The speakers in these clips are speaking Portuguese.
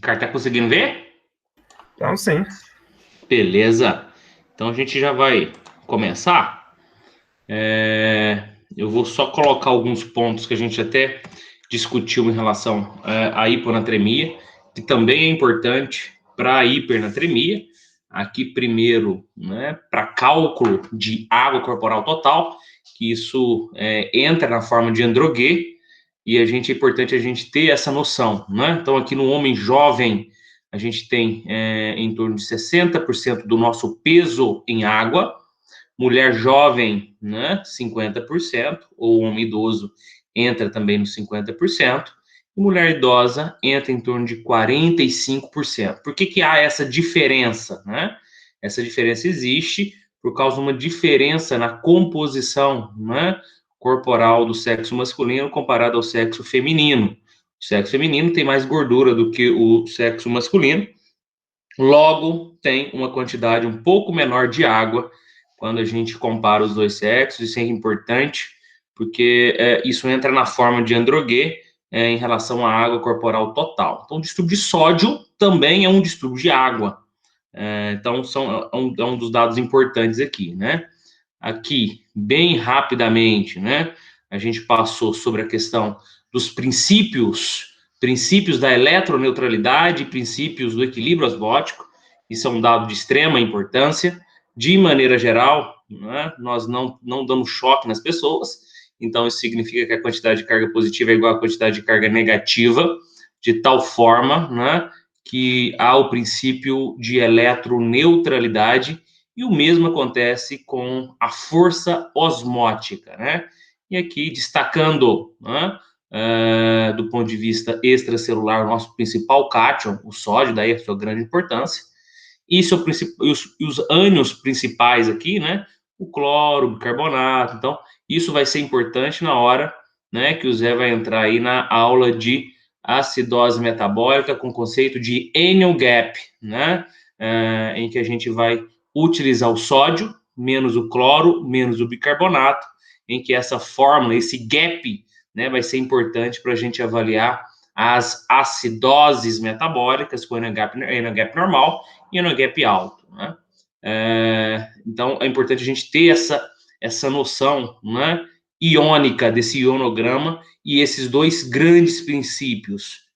Cara, tá conseguindo ver? Então, sim. Beleza. Então a gente já vai começar. Eu vou só colocar alguns pontos que a gente até discutiu em relação à hiponatremia, que também é importante para a hipernatremia. Aqui primeiro, né, para cálculo de água corporal total, que isso entra na forma de Androguet, e é importante a gente ter essa noção, né? Então aqui no homem jovem a gente tem em torno de 60% do nosso peso em água, mulher jovem, né, 50%, ou homem idoso entra também nos 50%, e mulher idosa entra em torno de 45%. Por que há essa diferença, né? Essa diferença existe por causa de uma diferença na composição, né, corporal do sexo masculino comparado ao sexo feminino. O sexo feminino tem mais gordura do que o sexo masculino, logo tem uma quantidade um pouco menor de água quando a gente compara os dois sexos. Isso é importante, porque isso entra na forma de Androguet em relação à água corporal total. Então, o distúrbio de sódio também é um distúrbio de água. Então, é um dos dados importantes aqui, né? Aqui, bem rapidamente, né? A gente passou sobre a questão dos princípios da eletroneutralidade, princípios do equilíbrio osmótico. Isso é um dado de extrema importância. De maneira geral, né, nós não damos choque nas pessoas, então isso significa que a quantidade de carga positiva é igual à quantidade de carga negativa, de tal forma, né, que há o princípio de eletroneutralidade, e o mesmo acontece com a força osmótica, né? E aqui destacando, né, do ponto de vista extracelular, o nosso principal cátion, o sódio, daí a sua grande importância. Isso é os ânions principais aqui, né? O cloro, o bicarbonato. Então, isso vai ser importante na hora, né, que o Zé vai entrar aí na aula de acidose metabólica com o conceito de anion gap, né? Em que a gente vai utilizar o sódio menos o cloro menos o bicarbonato, em que essa fórmula, esse gap, né, vai ser importante para a gente avaliar as acidoses metabólicas com anion gap normal e anion gap alto, né? Então é importante a gente ter essa noção, né, iônica desse ionograma e esses dois grandes princípios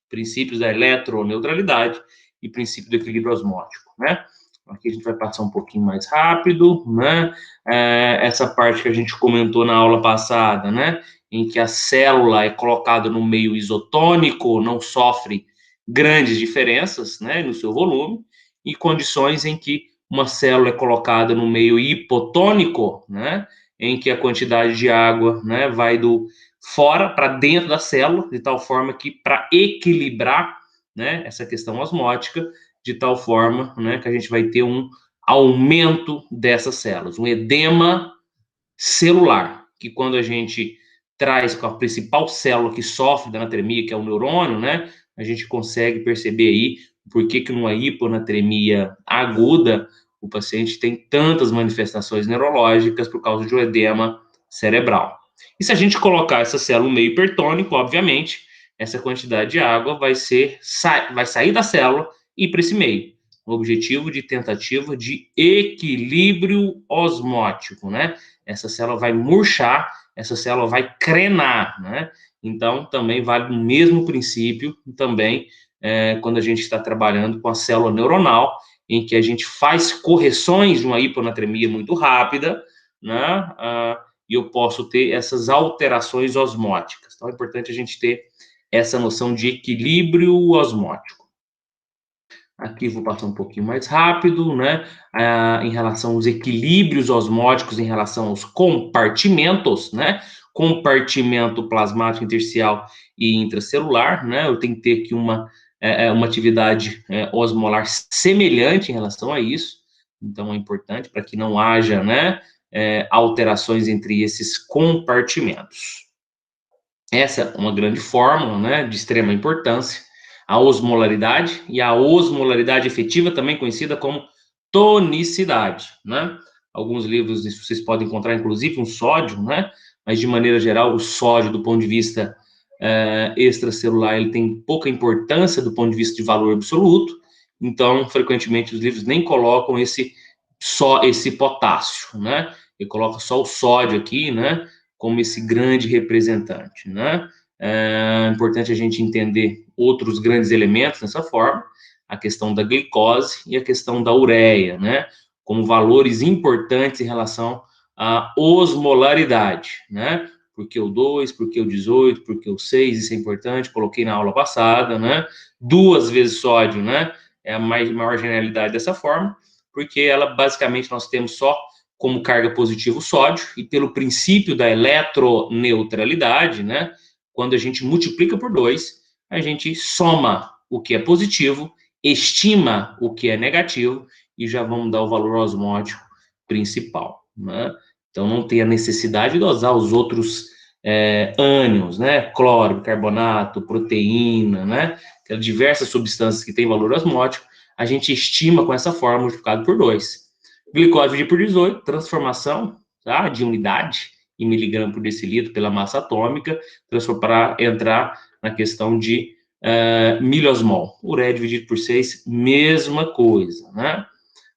da eletroneutralidade e princípio do equilíbrio osmótico, né? Aqui a gente vai passar um pouquinho mais rápido, né? Essa parte que a gente comentou na aula passada, né? Em que a célula é colocada no meio isotônico, não sofre grandes diferenças, né, no seu volume, e condições em que uma célula é colocada no meio hipotônico, né, em que a quantidade de água, né, vai do fora para dentro da célula, de tal forma que para equilibrar, né, essa questão osmótica, de tal forma, né, que a gente vai ter um aumento dessas células, um edema celular, que quando a gente traz com a principal célula que sofre da anatremia, que é o neurônio, né, a gente consegue perceber aí por que numa hiponatremia aguda o paciente tem tantas manifestações neurológicas por causa de um edema cerebral. E se a gente colocar essa célula no meio hipertônico, obviamente, essa quantidade de água vai sair da célula e ir para esse meio. O objetivo de tentativa de equilíbrio osmótico, né? Essa célula vai murchar, essa célula vai crenar, né? Então, também vale o mesmo princípio, também, quando a gente está trabalhando com a célula neuronal, em que a gente faz correções de uma hiponatremia muito rápida, né? E eu posso ter essas alterações osmóticas. Então, é importante a gente ter essa noção de equilíbrio osmótico. Aqui vou passar um pouquinho mais rápido, né? Em relação aos equilíbrios osmóticos, em relação aos compartimentos, né? Compartimento plasmático intersticial e intracelular, né? Eu tenho que ter aqui uma atividade osmolar semelhante em relação a isso. Então, é importante para que não haja, né, alterações entre esses compartimentos. Essa é uma grande fórmula, né, de extrema importância, a osmolaridade, e a osmolaridade efetiva, também conhecida como tonicidade, né? Alguns livros vocês podem encontrar, inclusive, um sódio, né? Mas, de maneira geral, o sódio, do ponto de vista extracelular, ele tem pouca importância do ponto de vista de valor absoluto, então, frequentemente, os livros nem colocam esse potássio, né? Ele coloca só o sódio aqui, né? Como esse grande representante, né? É importante a gente entender outros grandes elementos nessa forma, a questão da glicose e a questão da ureia, né? Como valores importantes em relação à osmolaridade, né? Porque o 2, porque o 18, porque o 6, isso é importante, coloquei na aula passada, né? 2 vezes sódio, né? É a maior generalidade dessa forma, porque ela, basicamente, nós temos só como carga positiva o sódio, e pelo princípio da eletroneutralidade, né? Quando a gente multiplica por 2, a gente soma o que é positivo, estima o que é negativo, e já vamos dar o valor osmótico principal, né? Então, não tem a necessidade de usar os outros ânions, né? Cloro, bicarbonato, proteína, né? Diversas substâncias que têm valor osmótico, a gente estima com essa forma multiplicado por 2. Glicose dividido por 18, transformação, tá? De unidade em miligrama por decilitro pela massa atômica, para entrar na questão de miliosmol. Ureia dividido por 6, mesma coisa, né?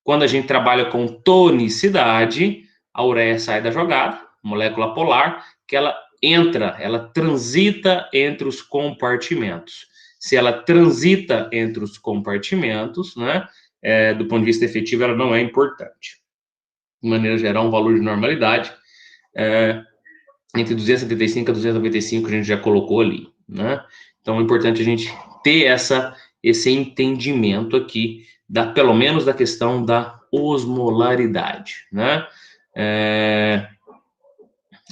Quando a gente trabalha com tonicidade, a ureia sai da jogada, molécula polar, que ela transita entre os compartimentos. Se ela transita entre os compartimentos, né, do ponto de vista efetivo, ela não é importante. De maneira geral, um valor de normalidade entre 275 a 295 a gente já colocou ali, né? Então é importante a gente ter esse entendimento aqui, pelo menos da questão da osmolaridade, né?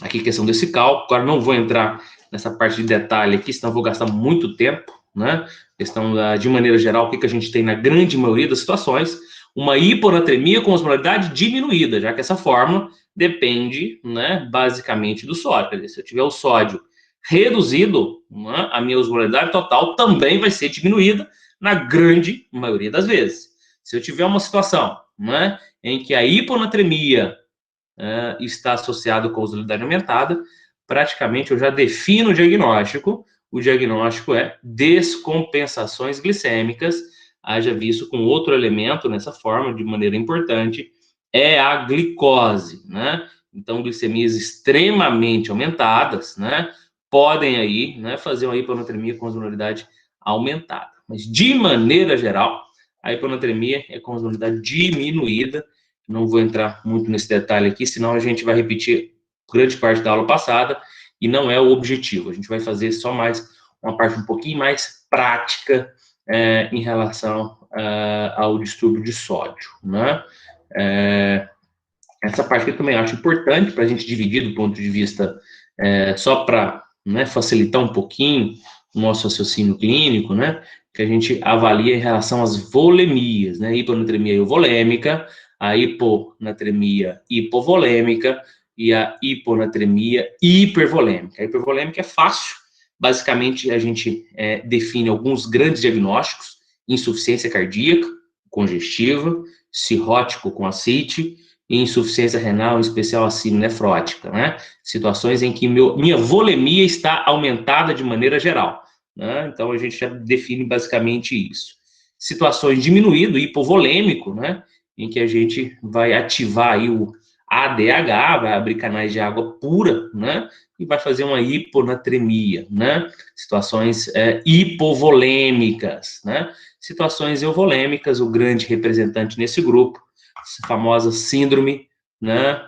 Aqui questão desse cálculo, agora não vou entrar nessa parte de detalhe aqui, senão vou gastar muito tempo, né? Questão de maneira geral, o que a gente tem na grande maioria das situações, uma hiponatremia com osmolaridade diminuída, já que essa fórmula depende, né, basicamente do sódio. Quer dizer, se eu tiver o sódio reduzido, né, a minha osmolaridade total também vai ser diminuída na grande maioria das vezes. Se eu tiver uma situação, né, em que a hiponatremia está associado com a osmolaridade aumentada, praticamente eu já defino o diagnóstico. O diagnóstico é descompensações glicêmicas, haja visto com outro elemento nessa forma, de maneira importante, é a glicose, né? Então, glicemias extremamente aumentadas, né, podem aí, né, fazer uma hiponatremia com osmolaridade aumentada. Mas, de maneira geral, a hiponatremia é com osmolaridade diminuída. Não vou entrar muito nesse detalhe aqui, senão a gente vai repetir grande parte da aula passada, e não é o objetivo. A gente vai fazer só mais uma parte um pouquinho mais prática em relação ao distúrbio de sódio, né? Essa parte que eu também acho importante para a gente dividir do ponto de vista, só para, né, facilitar um pouquinho o nosso raciocínio clínico, né, que a gente avalia em relação às volemias, né, hiponatremia euvolêmica, a hiponatremia hipovolêmica e a hiponatremia hipervolêmica. A hipervolêmica é fácil, basicamente a gente define alguns grandes diagnósticos: insuficiência cardíaca, congestiva, cirrótico com ascite, e insuficiência renal, em especial a nefrótica, né? Situações em que minha volemia está aumentada de maneira geral, né? Então, a gente já define basicamente isso. Situações diminuído, hipovolêmico, né? Em que a gente vai ativar aí o ADH, vai abrir canais de água pura, né? E vai fazer uma hiponatremia, né? Situações hipovolêmicas, né? Situações euvolêmicas, o grande representante nesse grupo, a famosa síndrome, né,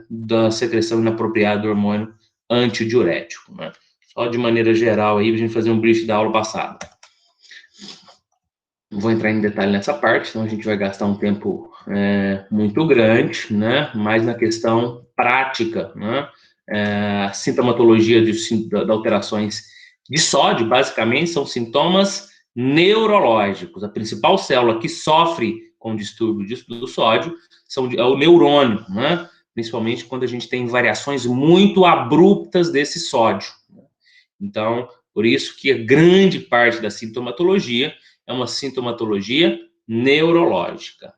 da secreção inapropriada do hormônio antidiurético, né? Só de maneira geral aí, a gente fazer um brief da aula passada. Não vou entrar em detalhe nessa parte, senão a gente vai gastar um tempo muito grande, né? Mais na questão prática, né? A sintomatologia de alterações de sódio, basicamente, são sintomas neurológicos. A principal célula que sofre com distúrbio do sódio é o neurônio, né? Principalmente quando a gente tem variações muito abruptas desse sódio. Então, por isso que a grande parte da sintomatologia é uma sintomatologia neurológica.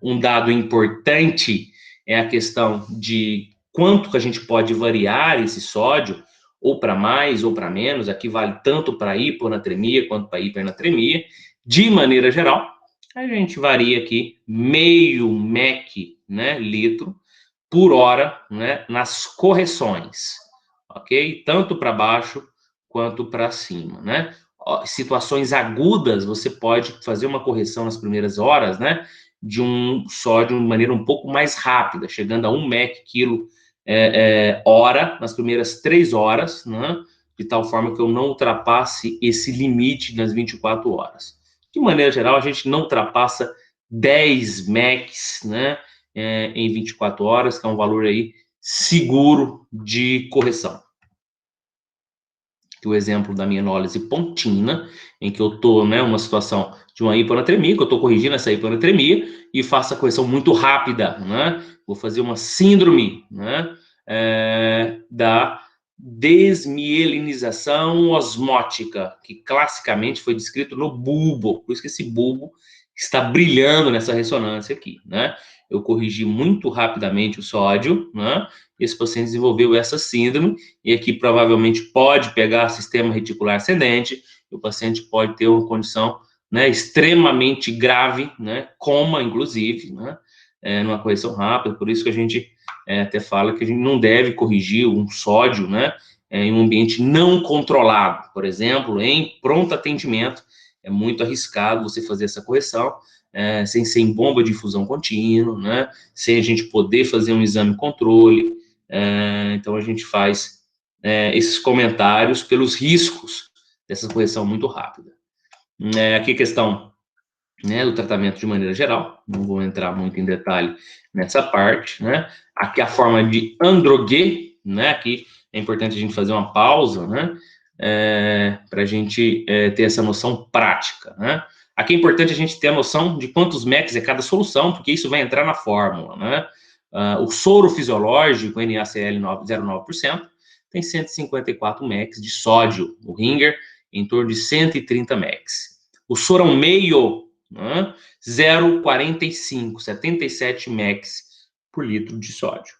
Um dado importante é a questão de quanto que a gente pode variar esse sódio, ou para mais ou para menos, aqui vale tanto para hiponatremia quanto para hipernatremia. De maneira geral, a gente varia aqui meio mEq, né, litro, por hora, né, nas correções, ok? Tanto para baixo quanto para cima, né? Situações agudas, você pode fazer uma correção nas primeiras horas, né, de um sódio de maneira um pouco mais rápida, chegando a 1 mEq quilo hora, nas primeiras 3 horas, né, de tal forma que eu não ultrapasse esse limite nas 24 horas. De maneira geral, a gente não ultrapassa 10 mEqs, né, em 24 horas, que é um valor aí seguro de correção. Aqui o exemplo da minha análise pontina, em que eu estou, né, uma situação de uma hiponatremia, que eu estou corrigindo essa hiponatremia e faço a correção muito rápida, né? Vou fazer uma síndrome, né, da desmielinização osmótica, que classicamente foi descrito no bulbo, por isso que esse bulbo está brilhando nessa ressonância aqui, né? Eu corrigi muito rapidamente o sódio, né? Esse paciente desenvolveu essa síndrome, e aqui provavelmente pode pegar sistema reticular ascendente, e o paciente pode ter uma condição, né, extremamente grave, né, coma, inclusive, né, numa correção rápida. Por isso que a gente até fala que a gente não deve corrigir um sódio, né, em um ambiente não controlado. Por exemplo, em pronto atendimento, é muito arriscado você fazer essa correção, sem ser em bomba de infusão contínua, né, sem a gente poder fazer um exame controle. Então, a gente faz esses comentários pelos riscos dessa correção muito rápida. Aqui a questão, né, do tratamento de maneira geral, não vou entrar muito em detalhe nessa parte, né? Aqui a forma de Androguet, né? Aqui é importante a gente fazer uma pausa, né? Para a gente ter essa noção prática, né? Aqui é importante a gente ter a noção de quantos mEqs é cada solução, porque isso vai entrar na fórmula, né? O soro fisiológico, NaCl 0,9%, tem 154 mEqs de sódio. O Ringer, em torno de 130 mEqs. O soro meio, né, 0,45, 77 mEqs por litro de sódio.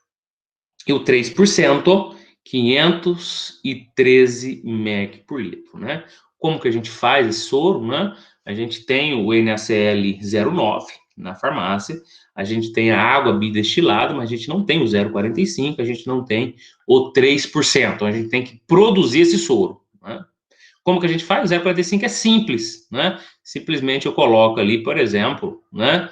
E o 3%, 513 mEq por litro, né? Como que a gente faz esse soro, né? A gente tem o NaCl 0,9 na farmácia, a gente tem a água bidestilada, mas a gente não tem o 0,45, a gente não tem o 3%, então a gente tem que produzir esse soro, né? Como que a gente faz? O 0,45 é simples, né? Simplesmente eu coloco ali, por exemplo, né,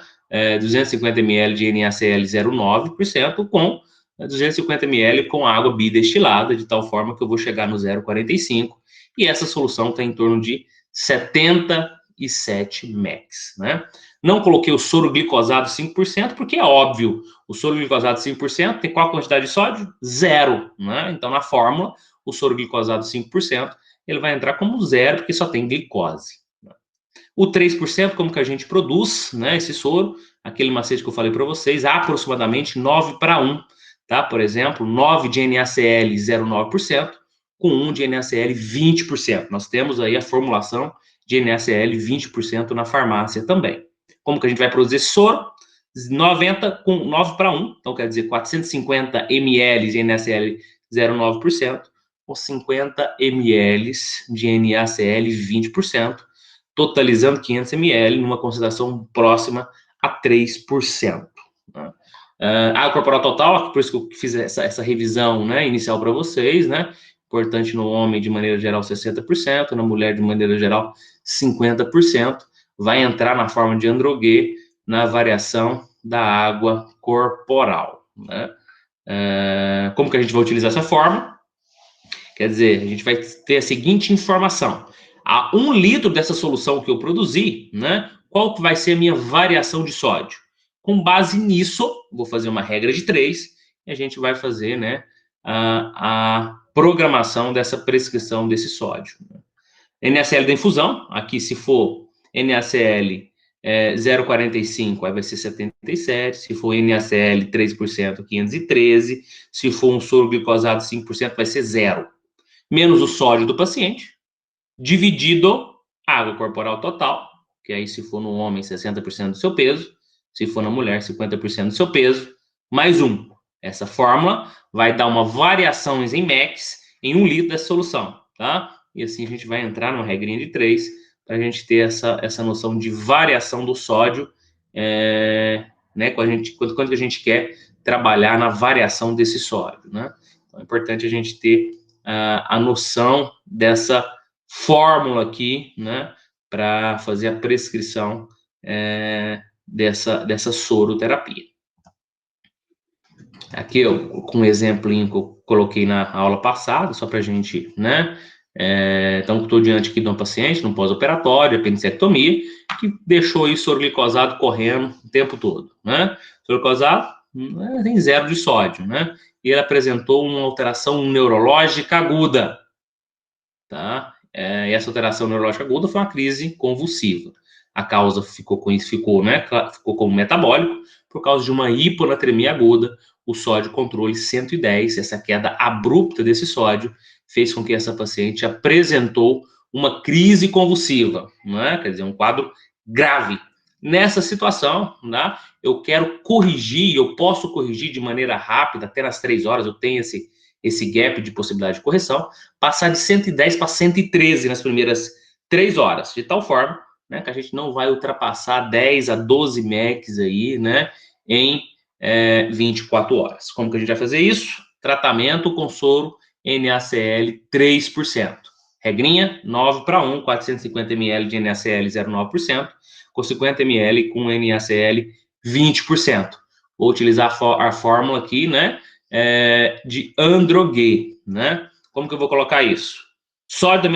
250 ml de NaCl 0,9% com 250 ml com água bidestilada, de tal forma que eu vou chegar no 0,45, e essa solução está em torno de 77 mEqs, né? Não coloquei o soro glicosado 5%, porque é óbvio, o soro glicosado 5% tem qual quantidade de sódio? 0, né? Então, na fórmula, o soro glicosado 5%, ele vai entrar como 0, porque só tem glicose. O 3%, como que a gente produz, né, esse soro? Aquele macete que eu falei para vocês, aproximadamente 9:1, tá? Por exemplo, 9 de NaCl 0,9%, com 1 de NaCl 20%. Nós temos aí a formulação de NaCl 20% na farmácia também. Como que a gente vai produzir esse soro? 90 com 9:1, então quer dizer 450 ml de NaCl 0,9%, com 50 ml de NaCl 20%, totalizando 500 ml numa concentração próxima a 3%. Né? Água corporal total, por isso que eu fiz essa revisão, né, inicial para vocês, né? Importante no homem, de maneira geral, 60%, na mulher, de maneira geral, 50%. Vai entrar na forma de Androguet, na variação da água corporal, né? Como que a gente vai utilizar essa forma? Quer dizer, a gente vai ter a seguinte informação: a 1 litro dessa solução que eu produzi, né, qual que vai ser a minha variação de sódio? Com base nisso, vou fazer uma regra de 3, e a gente vai fazer, né, a programação dessa prescrição desse sódio. NaCl da infusão, aqui se for NaCl 0,45, aí vai ser 77, se for NaCl 3%, 513, se for um soro glicosado 5%, vai ser 0. Menos o sódio do paciente, dividido a água corporal total, que aí se for no homem 60% do seu peso, se for na mulher 50% do seu peso, mais 1. Essa fórmula vai dar uma variação em MECs em 1 litro dessa solução, tá? E assim a gente vai entrar numa regrinha de 3 para a gente ter essa noção de variação do sódio, né? Quanto que a gente quer trabalhar na variação desse sódio, né? Então é importante a gente ter a noção dessa fórmula aqui, né? Para fazer a prescrição dessa soroterapia. Aqui eu, com um exemplinho que eu coloquei na aula passada, só para a gente, né? Então, estou diante aqui de uma paciente, num pós-operatório, apendicectomia, que deixou aí soroglicosado correndo o tempo todo, né? Soroglicosado tem 0 de sódio, né? E ele apresentou uma alteração neurológica aguda, tá? E essa alteração neurológica aguda foi uma crise convulsiva. A causa ficou como metabólico, por causa de uma hiponatremia aguda, o sódio controle 110, essa queda abrupta desse sódio fez com que essa paciente apresentou uma crise convulsiva, né? Quer dizer, um quadro grave. Nessa situação, né, eu quero corrigir, eu posso corrigir de maneira rápida, até nas 3 horas eu tenho esse gap de possibilidade de correção, passar de 110 para 113 nas primeiras 3 horas, de tal forma, né, que a gente não vai ultrapassar 10 a 12 MECs aí, né, em 24 horas. Como que a gente vai fazer isso? Tratamento com soro NaCl 3%. Regrinha, 9 para 1, 450 ml de NaCl 0,9%, com 50 ml com NaCl 20%. Vou utilizar a fórmula aqui, né, de Androguet, né? Como que eu vou colocar isso? Sódio da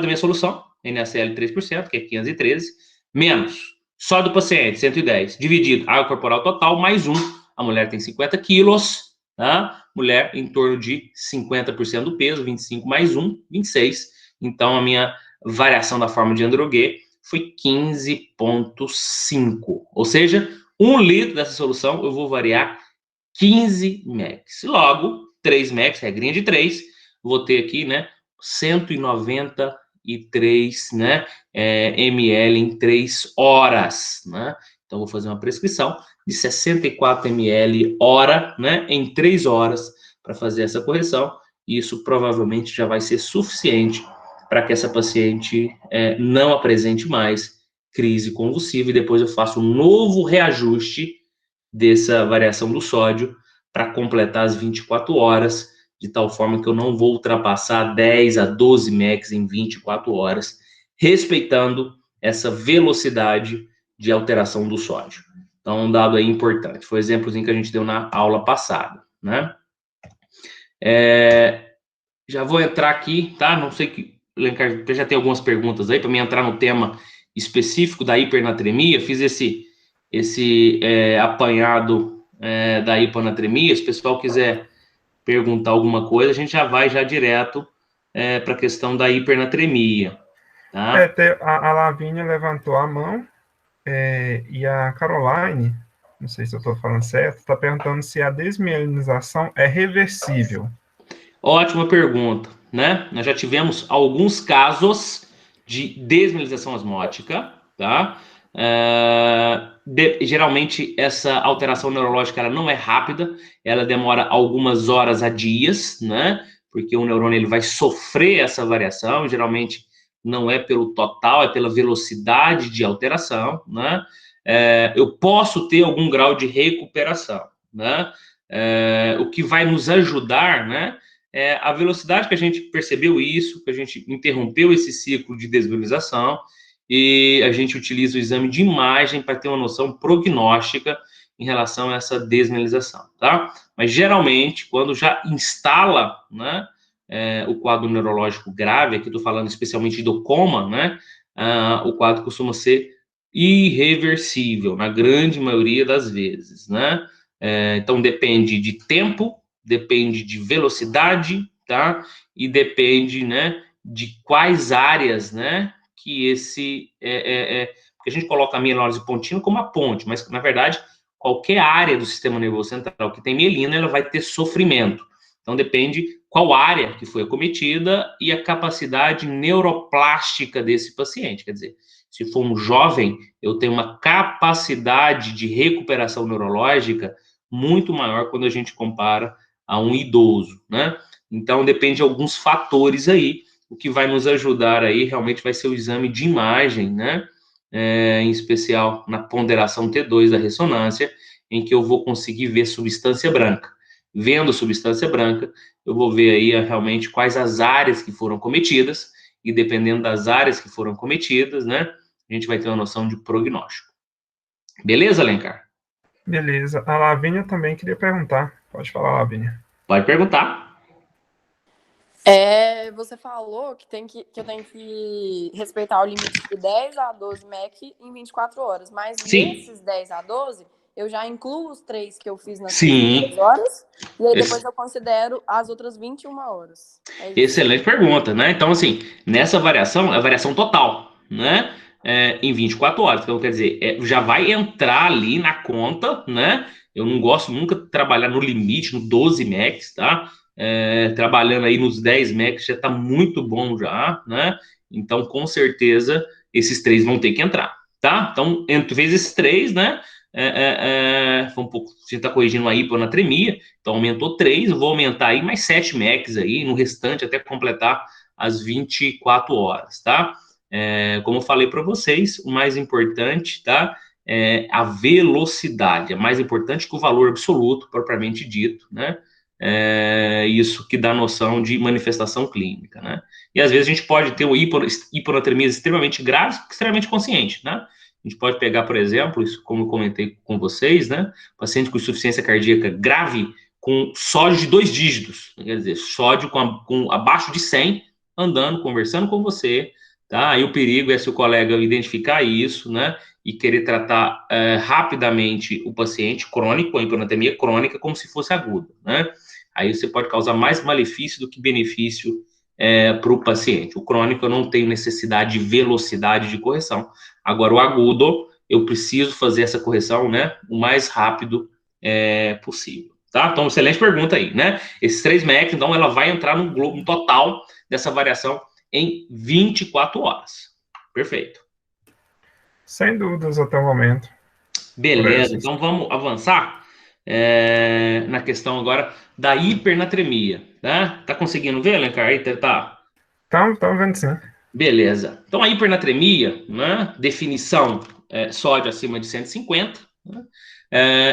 minha solução, NaCl 3%, que é 513, menos sódio do paciente, 110, dividido água corporal total, mais 1. A mulher tem 50 quilos, tá? Mulher em torno de 50% do peso, 25 mais 1, 26. Então, a minha variação da fórmula de Androguet foi 15,5. Ou seja, 1 litro dessa solução eu vou variar 15 MECs. Logo, 3 MECs, regrinha de 3, vou ter aqui, né, 193, né, ml em 3 horas, né? Então, vou fazer uma prescrição de 64 ml hora, né, em 3 horas para fazer essa correção. E isso provavelmente já vai ser suficiente para que essa paciente não apresente mais crise convulsiva e depois eu faço um novo reajuste dessa variação do sódio para completar as 24 horas, de tal forma que eu não vou ultrapassar 10 a 12 MECs em 24 horas, respeitando essa velocidade de alteração do sódio. Então, um dado aí importante. Foi o exemplozinho que a gente deu na aula passada, né? Já vou entrar aqui, tá? Não sei que, Lencar, já tem algumas perguntas aí para mim entrar no tema específico da hipernatremia. Fiz esse apanhado da hiponatremia. Se o pessoal quiser perguntar alguma coisa, a gente já vai direto para a questão da hipernatremia. Tá? A Lavínia levantou a mão e a Caroline, não sei se eu estou falando certo, está perguntando se a desmielinização é reversível. Ótima pergunta, né? Nós já tivemos alguns casos de desmielinização osmótica, tá? Geralmente essa alteração neurológica ela não é rápida, ela demora algumas horas a dias, né? Porque o neurônio ele vai sofrer essa variação, geralmente não é pelo total, é pela velocidade de alteração, né? Eu posso ter algum grau de recuperação, né? O que vai nos ajudar, né? A velocidade que a gente percebeu isso, que a gente interrompeu esse ciclo de desmielinização, e a gente utiliza o exame de imagem para ter uma noção prognóstica em relação a essa desmielinização, tá? Mas, geralmente, quando já instala, né, o quadro neurológico grave, aqui estou falando especialmente do coma, né, o quadro costuma ser irreversível, na grande maioria das vezes, né? Então, depende de tempo, depende de velocidade, tá? E depende, né, de quais áreas, né, que porque a gente coloca a mielinose pontina como a ponte, mas, na verdade, qualquer área do sistema nervoso central que tem mielina, ela vai ter sofrimento. Então, depende qual área que foi acometida e a capacidade neuroplástica desse paciente. Quer dizer, se for um jovem, eu tenho uma capacidade de recuperação neurológica muito maior quando a gente compara a um idoso, né? Então, depende de alguns fatores aí. O que vai nos ajudar aí realmente vai ser o exame de imagem, né? Em especial na ponderação T2 da ressonância, em que eu vou conseguir ver substância branca. Vendo substância branca, eu vou ver aí realmente quais as áreas que foram cometidas, e dependendo das áreas que foram cometidas, né, a gente vai ter uma noção de prognóstico. Beleza, Alencar? Beleza. A Lavínia também queria perguntar. Pode falar, Lavínia. Pode perguntar. Você falou que eu tenho que respeitar o limite de 10 a 12 MEC em 24 horas, mas Sim. nesses 10 a 12, eu já incluo os 3 que eu fiz nas Sim. 3 horas, e aí depois eu considero as outras 21 horas. Excelente pergunta, né? Então, assim, nessa variação, é a variação total, né? Em 24 horas. Então, quer dizer, já vai entrar ali na conta, né? Eu não gosto nunca de trabalhar no limite, no 12 MECs, tá? Trabalhando aí nos 10 MECs já tá muito bom já, né? Então, com certeza, esses 3 vão ter que entrar, tá? Então, fez esses 3, né? Foi um pouco, você está corrigindo a hiponatremia, então aumentou 3, eu vou aumentar aí mais 7 MECs aí, no restante até completar as 24 horas, tá? Como eu falei para vocês, o mais importante, tá? É a velocidade, é mais importante que o valor absoluto, propriamente dito, né? Isso que dá noção de manifestação clínica, né? E às vezes a gente pode ter hiponatremia extremamente grave, extremamente consciente, né? A gente pode pegar, por exemplo, isso como eu comentei com vocês, né? Paciente com insuficiência cardíaca grave com sódio de 2 dígitos, quer dizer, sódio com abaixo de 100, andando, conversando com você, tá? Aí o perigo é se o colega identificar isso, né? E querer tratar rapidamente o paciente crônico, a hiponatremia crônica, como se fosse aguda, né? Aí você pode causar mais malefício do que benefício para o paciente. O crônico eu não tenho necessidade de velocidade de correção. Agora, o agudo, eu preciso fazer essa correção, né, o mais rápido possível, tá? Então, excelente pergunta aí, né? Esses 3 MECs, então, ela vai entrar no total dessa variação em 24 horas. Perfeito. Sem dúvidas até o momento. Beleza, então vamos avançar na questão agora da hipernatremia, tá? Tá conseguindo ver, Alencar? Aí tá. Estamos vendo sim. Beleza. Então, a hipernatremia, né? Definição, sódio acima de 150. Né?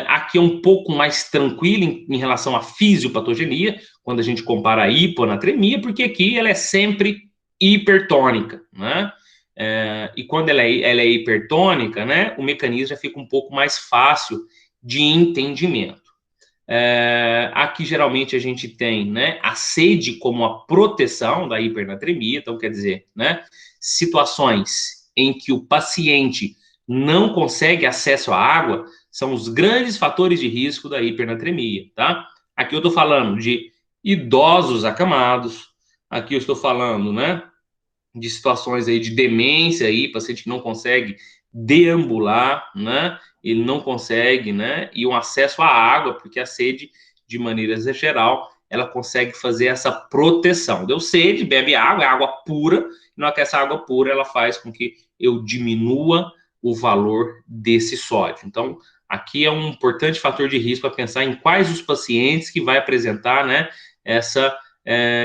Aqui é um pouco mais tranquilo em relação à fisiopatogenia, quando a gente compara a hiponatremia, porque aqui ela é sempre hipertônica, né? E quando ela é hipertônica, né? O mecanismo já fica um pouco mais fácil de entendimento. Aqui geralmente a gente tem, né, a sede como a proteção da hipernatremia, então quer dizer, né, situações em que o paciente não consegue acesso à água são os grandes fatores de risco da hipernatremia, tá? Aqui eu estou falando de idosos acamados, aqui eu estou falando, né, de situações aí de demência aí, paciente que não consegue deambular, né? Ele não consegue, né? E um acesso à água, porque a sede, de maneira geral, ela consegue fazer essa proteção. Deu sede, bebe água, é água pura, não é que essa água pura ela faz com que eu diminua o valor desse sódio. Então, aqui é um importante fator de risco para pensar em quais os pacientes que vai apresentar, né, essa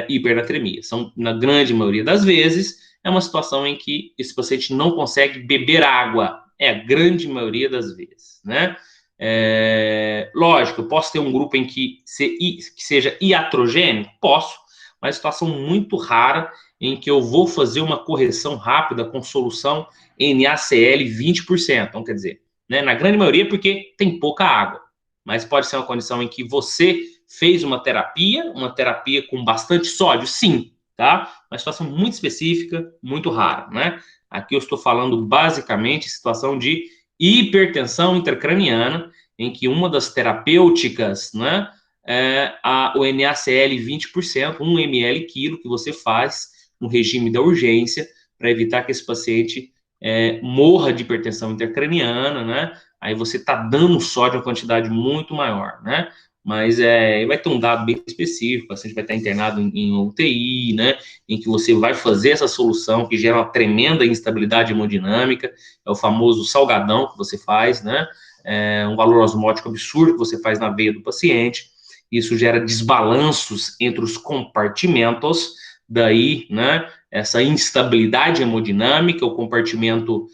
hipernatremia. São, na grande maioria das vezes, é uma situação em que esse paciente não consegue beber água. É a grande maioria das vezes, né? Lógico, eu posso ter um grupo em que seja iatrogênico? Posso, mas situação muito rara em que eu vou fazer uma correção rápida com solução NaCl 20%. Então, quer dizer, né, na grande maioria porque tem pouca água. Mas pode ser uma condição em que você fez uma terapia com bastante sódio? Sim, tá? Uma situação muito específica, muito rara, né? Aqui eu estou falando basicamente situação de hipertensão intracraniana, em que uma das terapêuticas, né, o NaCl 20%, 1 ml quilo que você faz no regime da urgência para evitar que esse paciente morra de hipertensão intracraniana, né? Aí você está dando sódio em uma quantidade muito maior, né? Mas vai ter um dado bem específico, o paciente vai estar internado em UTI, né? Em que você vai fazer essa solução que gera uma tremenda instabilidade hemodinâmica, é o famoso salgadão que você faz, né? um valor osmótico absurdo que você faz na veia do paciente. Isso gera desbalanços entre os compartimentos, daí, né, essa instabilidade hemodinâmica, o compartimento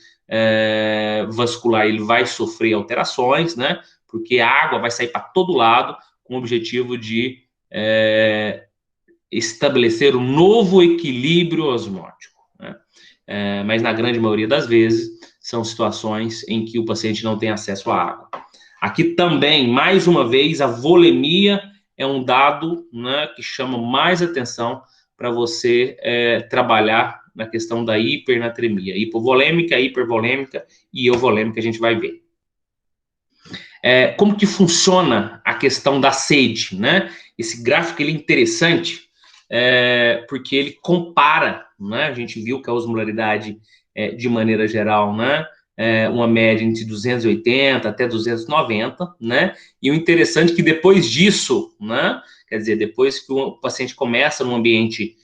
vascular ele vai sofrer alterações, né, porque a água vai sair para todo lado com o objetivo de estabelecer um novo equilíbrio osmótico, né? Mas na grande maioria das vezes são situações em que o paciente não tem acesso à água. Aqui também, mais uma vez, a volemia é um dado, né, que chama mais atenção para você trabalhar na questão da hipernatremia. Hipovolêmica, hipervolêmica e euvolêmica a gente vai ver. Como que funciona a questão da sede, né? Esse gráfico ele é interessante porque ele compara, né? A gente viu que a osmolaridade, de maneira geral, né? Uma média entre 280 até 290, né? E o interessante é que depois disso, né? Quer dizer, depois que o paciente começa num ambiente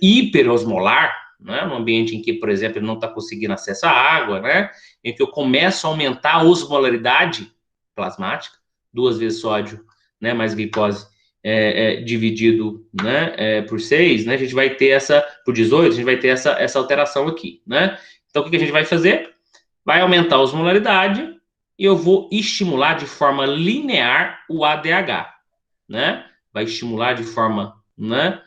hiperosmolar, né? Num ambiente em que, por exemplo, ele não está conseguindo acesso à água, né? Em que eu começo a aumentar a osmolaridade plasmática, 2 vezes sódio, né? Mais glicose dividido, né? Por 6, né? A gente vai ter por 18, a gente vai ter essa alteração aqui, né? Então, o que a gente vai fazer? Vai aumentar a osmolaridade e eu vou estimular de forma linear o ADH, né? Vai estimular de forma, né,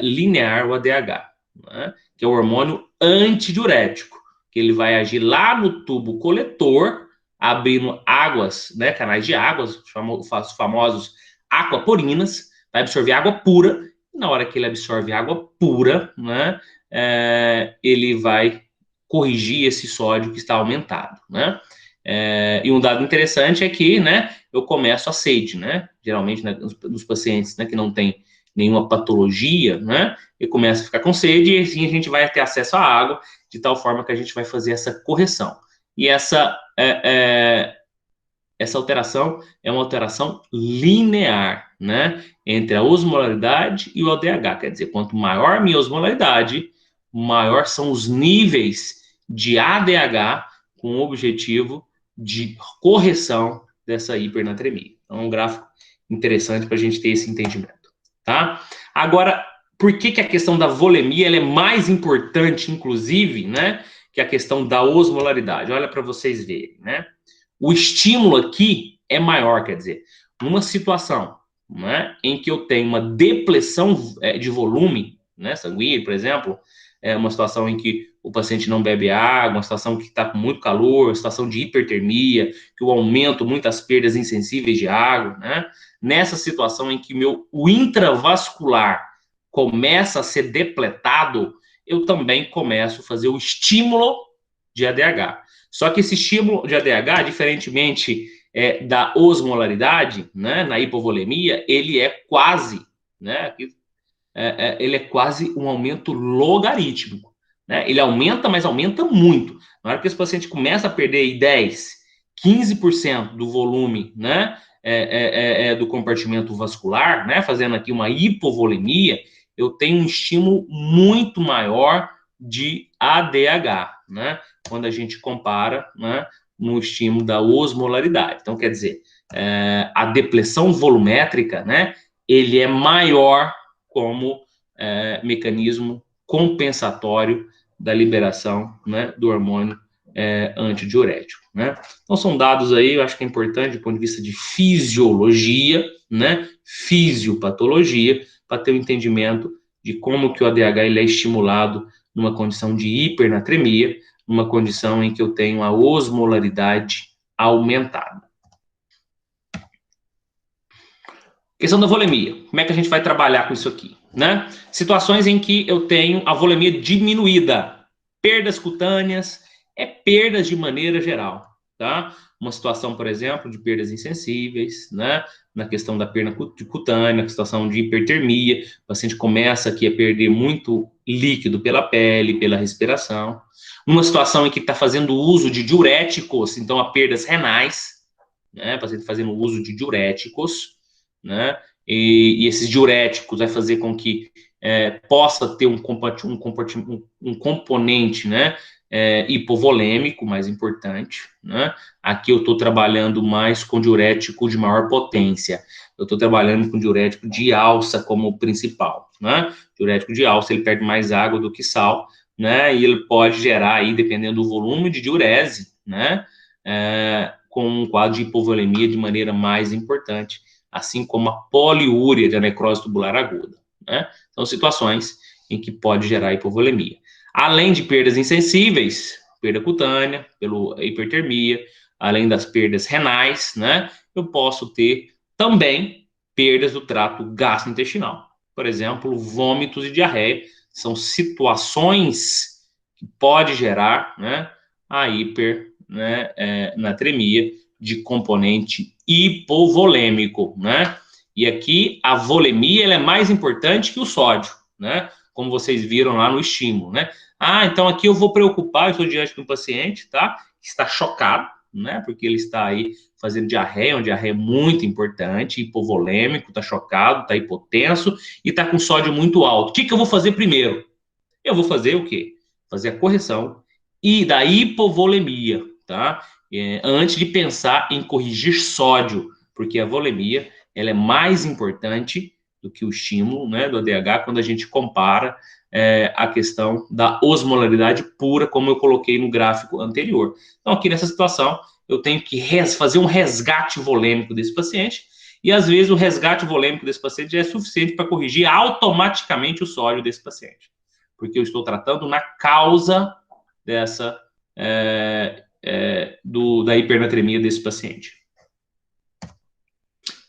linear o ADH, né? Que é o hormônio antidiurético, que ele vai agir lá no tubo coletor, abrindo águas, né, canais de águas, os famosos aquaporinas, vai absorver água pura, e na hora que ele absorve água pura, né, ele vai corrigir esse sódio que está aumentado, né? E um dado interessante é que, né, eu começo a sede, né? Geralmente, né, nos pacientes, né, que não tem nenhuma patologia, né, ele começa a ficar com sede e assim a gente vai ter acesso à água, de tal forma que a gente vai fazer essa correção. E essa alteração é uma alteração linear, né, entre a osmolaridade e o ADH. Quer dizer, quanto maior a minha osmolaridade, maior são os níveis de ADH com o objetivo de correção dessa hipernatremia. Então, é um gráfico interessante para a gente ter esse entendimento, tá? Agora, por que a questão da volemia ela é mais importante, inclusive, né, que a questão da osmolaridade? Olha para vocês verem, né? O estímulo aqui é maior, quer dizer, numa situação, né, em que eu tenho uma depressão de volume, né, sanguíneo, por exemplo, uma situação em que o paciente não bebe água, uma situação que está com muito calor, uma situação de hipertermia, que eu aumento muitas perdas insensíveis de água, né? Nessa situação em que o intravascular começa a ser depletado, eu também começo a fazer o estímulo de ADH. Só que esse estímulo de ADH, diferentemente da osmolaridade, né, na hipovolemia, ele é quase, né, ele é quase um aumento logarítmico, né? Ele aumenta, mas aumenta muito. Na hora que esse paciente começa a perder 10, 15% do volume, né, do compartimento vascular, né, fazendo aqui uma hipovolemia, eu tenho um estímulo muito maior de ADH, né, quando a gente compara, né, no estímulo da osmolaridade. Então, quer dizer, a depressão volumétrica, né, ele é maior como mecanismo compensatório da liberação, né, do hormônio antidiurético, né? Então, são dados aí, eu acho que é importante do ponto de vista de fisiologia, né, fisiopatologia, para ter um entendimento de como que o ADH ele é estimulado numa condição de hipernatremia, numa condição em que eu tenho a osmolaridade aumentada. Questão da volemia. Como é que a gente vai trabalhar com isso aqui, né? Situações em que eu tenho a volemia diminuída, perdas cutâneas, perdas de maneira geral, tá? Uma situação, por exemplo, de perdas insensíveis, né? Na questão da perda cutânea, na situação de hipertermia, o paciente começa aqui a perder muito líquido pela pele, pela respiração. Uma situação em que está fazendo uso de diuréticos, então a perdas renais, né? O paciente fazendo uso de diuréticos, né? E esses diuréticos vai fazer com que possa ter um componente, né, hipovolêmico, mais importante, né? Aqui eu estou trabalhando mais com diurético de maior potência. Eu estou trabalhando com diurético de alça como principal, né? Diurético de alça, ele perde mais água do que sal, né? E ele pode gerar aí, dependendo do volume de diurese, né? Com um quadro de hipovolemia de maneira mais importante, assim como a poliúria da necrose tubular aguda, né? São situações em que pode gerar hipovolemia. Além de perdas insensíveis, perda cutânea, pela hipertermia, além das perdas renais, né? Eu posso ter também perdas do trato gastrointestinal. Por exemplo, vômitos e diarreia são situações que pode gerar, né, a hipernatremia de componente hipovolêmico, né? E aqui a volemia ela é mais importante que o sódio, né? Como vocês viram lá no estímulo, né? Então aqui eu vou preocupar, eu estou diante de um paciente, tá? Que está chocado, né? Porque ele está aí fazendo diarreia, uma diarreia muito importante, hipovolêmico, está chocado, está hipotenso e está com sódio muito alto. O que eu vou fazer primeiro? Eu vou fazer o quê? Fazer a correção e da hipovolemia, tá? Antes de pensar em corrigir sódio, porque a volemia ela é mais importante do que o estímulo, né, do ADH, quando a gente compara a questão da osmolaridade pura, como eu coloquei no gráfico anterior. Então, aqui nessa situação, eu tenho que fazer um resgate volêmico desse paciente, e às vezes o resgate volêmico desse paciente já é suficiente para corrigir automaticamente o sódio desse paciente, porque eu estou tratando na causa dessa da hipernatremia desse paciente.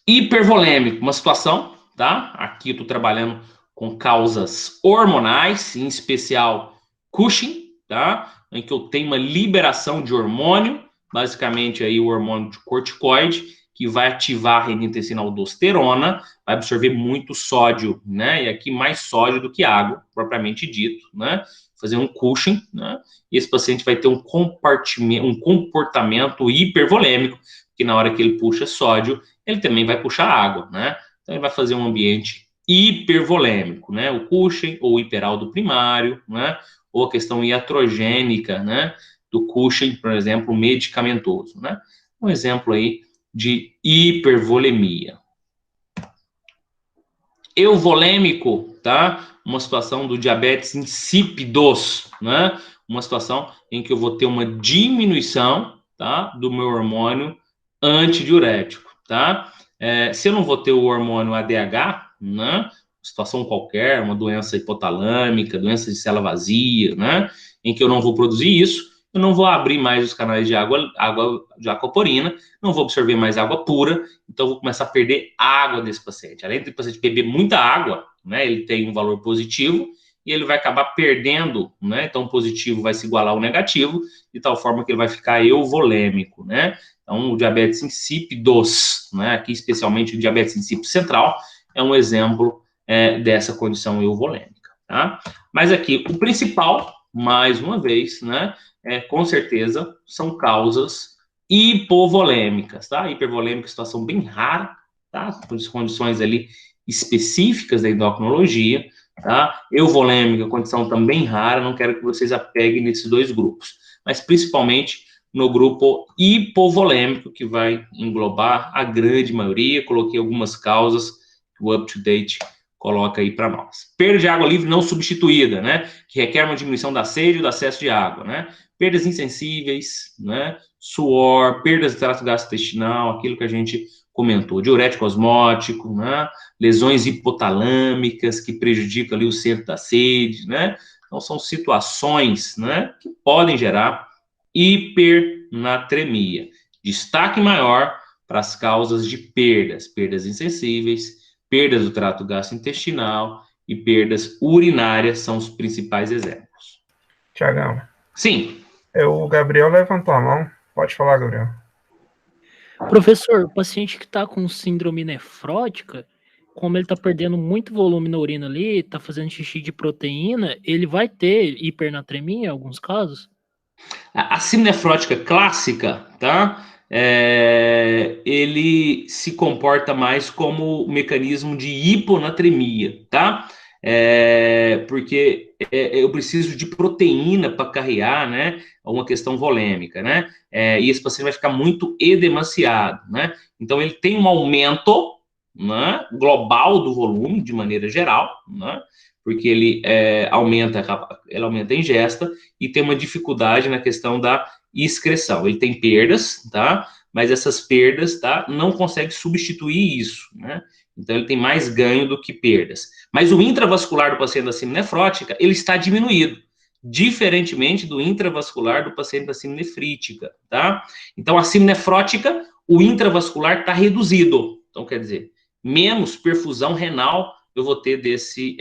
Hipervolêmico, uma situação, tá? Aqui eu estou trabalhando com causas hormonais, em especial Cushing, tá? Em que eu tenho uma liberação de hormônio, basicamente aí o hormônio de corticoide, que vai ativar a renina-aldosterona, vai absorver muito sódio, né? E aqui mais sódio do que água, propriamente dito, né? Fazer um Cushing, né? E esse paciente vai ter um comportamento hipervolêmico, que na hora que ele puxa sódio, ele também vai puxar água, né? Então ele vai fazer um ambiente hipervolêmico, né? O Cushing ou o hiperaldo primário, né? Ou a questão iatrogênica, né? Do Cushing, por exemplo, medicamentoso, né? Um exemplo aí de hipervolemia. Euvolêmico, tá? Uma situação do diabetes insípidos, né? Uma situação em que eu vou ter uma diminuição, tá? Do meu hormônio antidiurético, tá? Se eu não vou ter o hormônio ADH, né? Situação qualquer, uma doença hipotalâmica, doença de célula vazia, né? Em que eu não vou produzir isso, eu não vou abrir mais os canais de água de aquaporina, não vou absorver mais água pura, então eu vou começar a perder água desse paciente. Além do paciente beber muita água, né, ele tem um valor positivo e ele vai acabar perdendo, né? Então o positivo vai se igualar ao negativo, de tal forma que ele vai ficar euvolêmico, né? Então o diabetes insípidos, né, aqui especialmente o diabetes insípido central, é um exemplo dessa condição euvolêmica, tá? Mas aqui o principal, mais uma vez, né, com certeza são causas hipovolêmicas, tá? Hipervolêmica, situação bem rara, tá? Condições ali específicas da endocrinologia, tá? Euvolêmica, condição também rara, não quero que vocês apeguem nesses dois grupos, mas principalmente no grupo hipovolêmico, que vai englobar a grande maioria. Coloquei algumas causas que o UpToDate coloca aí para nós. Perda de água livre não substituída, né? Que requer uma diminuição da sede e do acesso de água, né? Perdas insensíveis, né? Suor, perdas do trato gastrointestinal, aquilo que a gente comentou, diurético osmótico, né? Lesões hipotalâmicas que prejudicam ali o centro da sede, né? Então são situações, né, que podem gerar hipernatremia. Destaque maior para as causas de perdas insensíveis, perdas do trato gastrointestinal e perdas urinárias são os principais exemplos. Tiagão. Sim. O Gabriel levantou a mão. Pode falar, Gabriel. Professor, o paciente que está com síndrome nefrótica, como ele está perdendo muito volume na urina ali, está fazendo xixi de proteína, ele vai ter hipernatremia em alguns casos? A síndrome nefrótica clássica, tá? Ele se comporta mais como mecanismo de hiponatremia, tá? Porque eu preciso de proteína para carrear, né, uma questão volêmica, né, e esse paciente vai ficar muito edemaciado, né, então ele tem um aumento, né, global do volume, de maneira geral, né, porque ele aumenta a ingesta e tem uma dificuldade na questão da excreção. Ele tem perdas, tá? Mas essas perdas, tá? Não consegue substituir isso, né? Então ele tem mais ganho do que perdas. Mas o intravascular do paciente da síndrome nefrótica, ele está diminuído, diferentemente do intravascular do paciente da síndrome nefrítica, tá? Então a síndrome nefrótica, o intravascular está reduzido. Então quer dizer, menos perfusão renal eu vou ter desse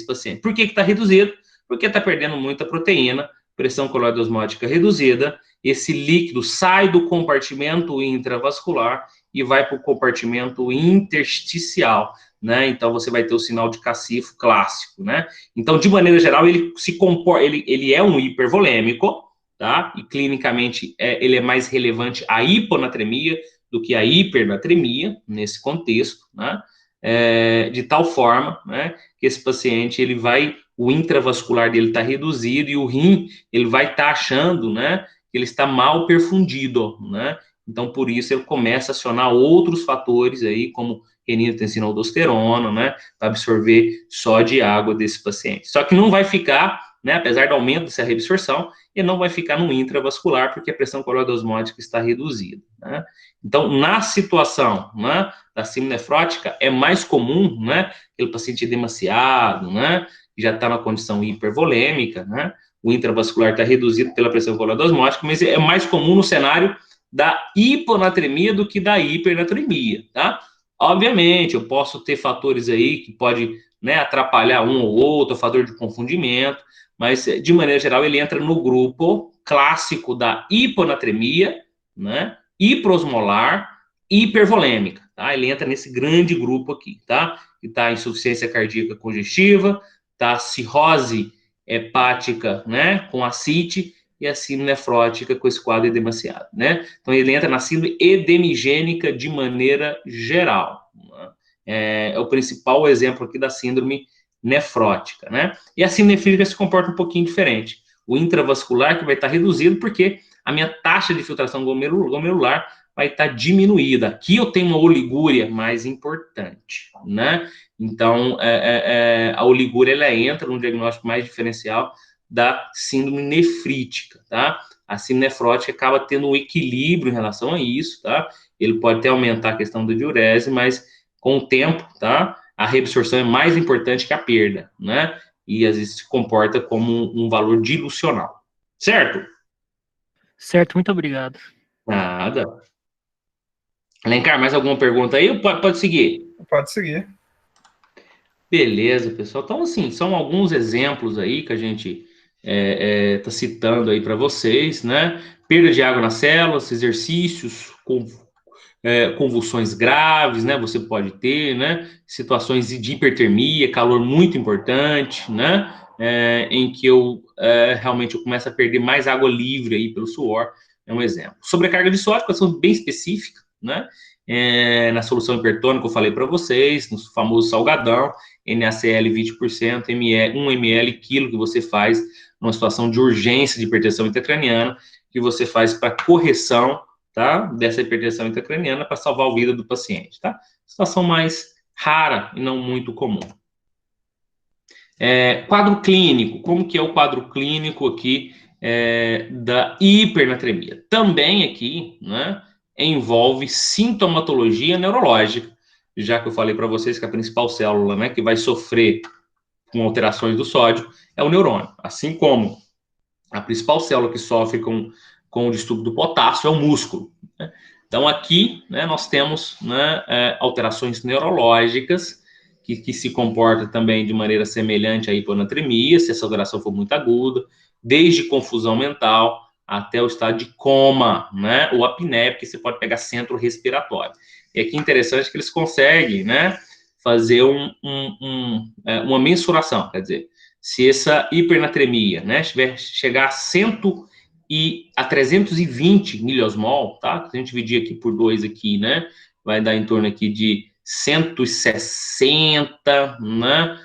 paciente. Por que está reduzido? Porque está perdendo muita proteína, pressão coloide osmótica reduzida, esse líquido sai do compartimento intravascular e vai para o compartimento intersticial, né? Então você vai ter o sinal de cacifo clássico, né? Então, de maneira geral, ele se comporta, ele é um hipervolêmico, tá? E clinicamente ele é mais relevante a hiponatremia do que a hipernatremia nesse contexto, né? De tal forma, né, que esse paciente, o intravascular dele está reduzido e o rim, ele vai estar achando, né, que ele está mal perfundido, né, então por isso ele começa a acionar outros fatores aí, como renina, tensina, aldosterona, né, para absorver só de água desse paciente. Só que não vai ficar, né, apesar do aumento dessa reabsorção, ele não vai ficar no intravascular, porque a pressão coloide osmótica está reduzida, né. Então, na situação, né, da síndrome nefrótica, é mais comum, né, aquele paciente demasiado, né, que já está na condição hipervolêmica, né, o intravascular está reduzido pela pressão coloide osmótica, mas é mais comum no cenário da hiponatremia do que da hipernatremia, tá? Obviamente, eu posso ter fatores aí que pode, né, atrapalhar um ou outro, fator de confundimento, mas, de maneira geral, ele entra no grupo clássico da hiponatremia, né, hiperosmolar, hipervolêmica, tá? Ele entra nesse grande grupo aqui, tá? Que tá insuficiência cardíaca congestiva, tá cirrose hepática, né, com ascite, e a síndrome nefrótica com esse quadro edemaciado, né? Então, ele entra na síndrome edemigênica de maneira geral, né? É o principal exemplo aqui da síndrome nefrótica, né? E a síndrome nefrítica se comporta um pouquinho diferente. O intravascular que vai estar reduzido porque a minha taxa de filtração glomerular vai estar diminuída. Aqui eu tenho uma oligúria mais importante, né? Então, a oligúria, ela entra num diagnóstico mais diferencial da síndrome nefrítica, tá? A síndrome nefrótica acaba tendo um equilíbrio em relação a isso, tá? Ele pode até aumentar a questão da diurese, mas com o tempo, tá? A reabsorção é mais importante que a perda, né? E às vezes se comporta como um valor dilucional, certo? Certo, muito obrigado. Nada. Alencar, mais alguma pergunta aí? Pode seguir. Pode seguir. Beleza, pessoal. Então, assim, são alguns exemplos aí que a gente está citando aí para vocês, né? Perda de água nas células, exercícios, convulsões graves, né? Você pode ter, né? Situações de hipertermia, calor muito importante, né? Em que realmente eu começo a perder mais água livre aí pelo suor, é um exemplo. Sobrecarga de sódio, questão bem específica, né? Na solução hipertônica eu falei para vocês, no famoso salgadão, NaCl 20%, 1 ml quilo que você faz numa situação de urgência de hipertensão intracraniana, que você faz para correção, tá, dessa hipertensão intracraniana para salvar a vida do paciente, tá? Situação mais rara e não muito comum. Quadro clínico, como que é o quadro clínico aqui da hipernatremia? Também aqui, né, envolve sintomatologia neurológica, já que eu falei para vocês que a principal célula, né, que vai sofrer com alterações do sódio é o neurônio, assim como a principal célula que sofre com o distúrbio do potássio é o músculo, né? Então, aqui, né, nós temos, né, alterações neurológicas que se comportam também de maneira semelhante à hiponatremia, se essa alteração for muito aguda, desde confusão mental até o estado de coma, né, ou apneia, porque você pode pegar centro respiratório. E aqui é interessante que eles conseguem, né, fazer uma mensuração, quer dizer, se essa hipernatremia, né, chegar a 320 miliosmol, tá? Se a gente dividir aqui por 2 aqui, né, vai dar em torno aqui de 160, né,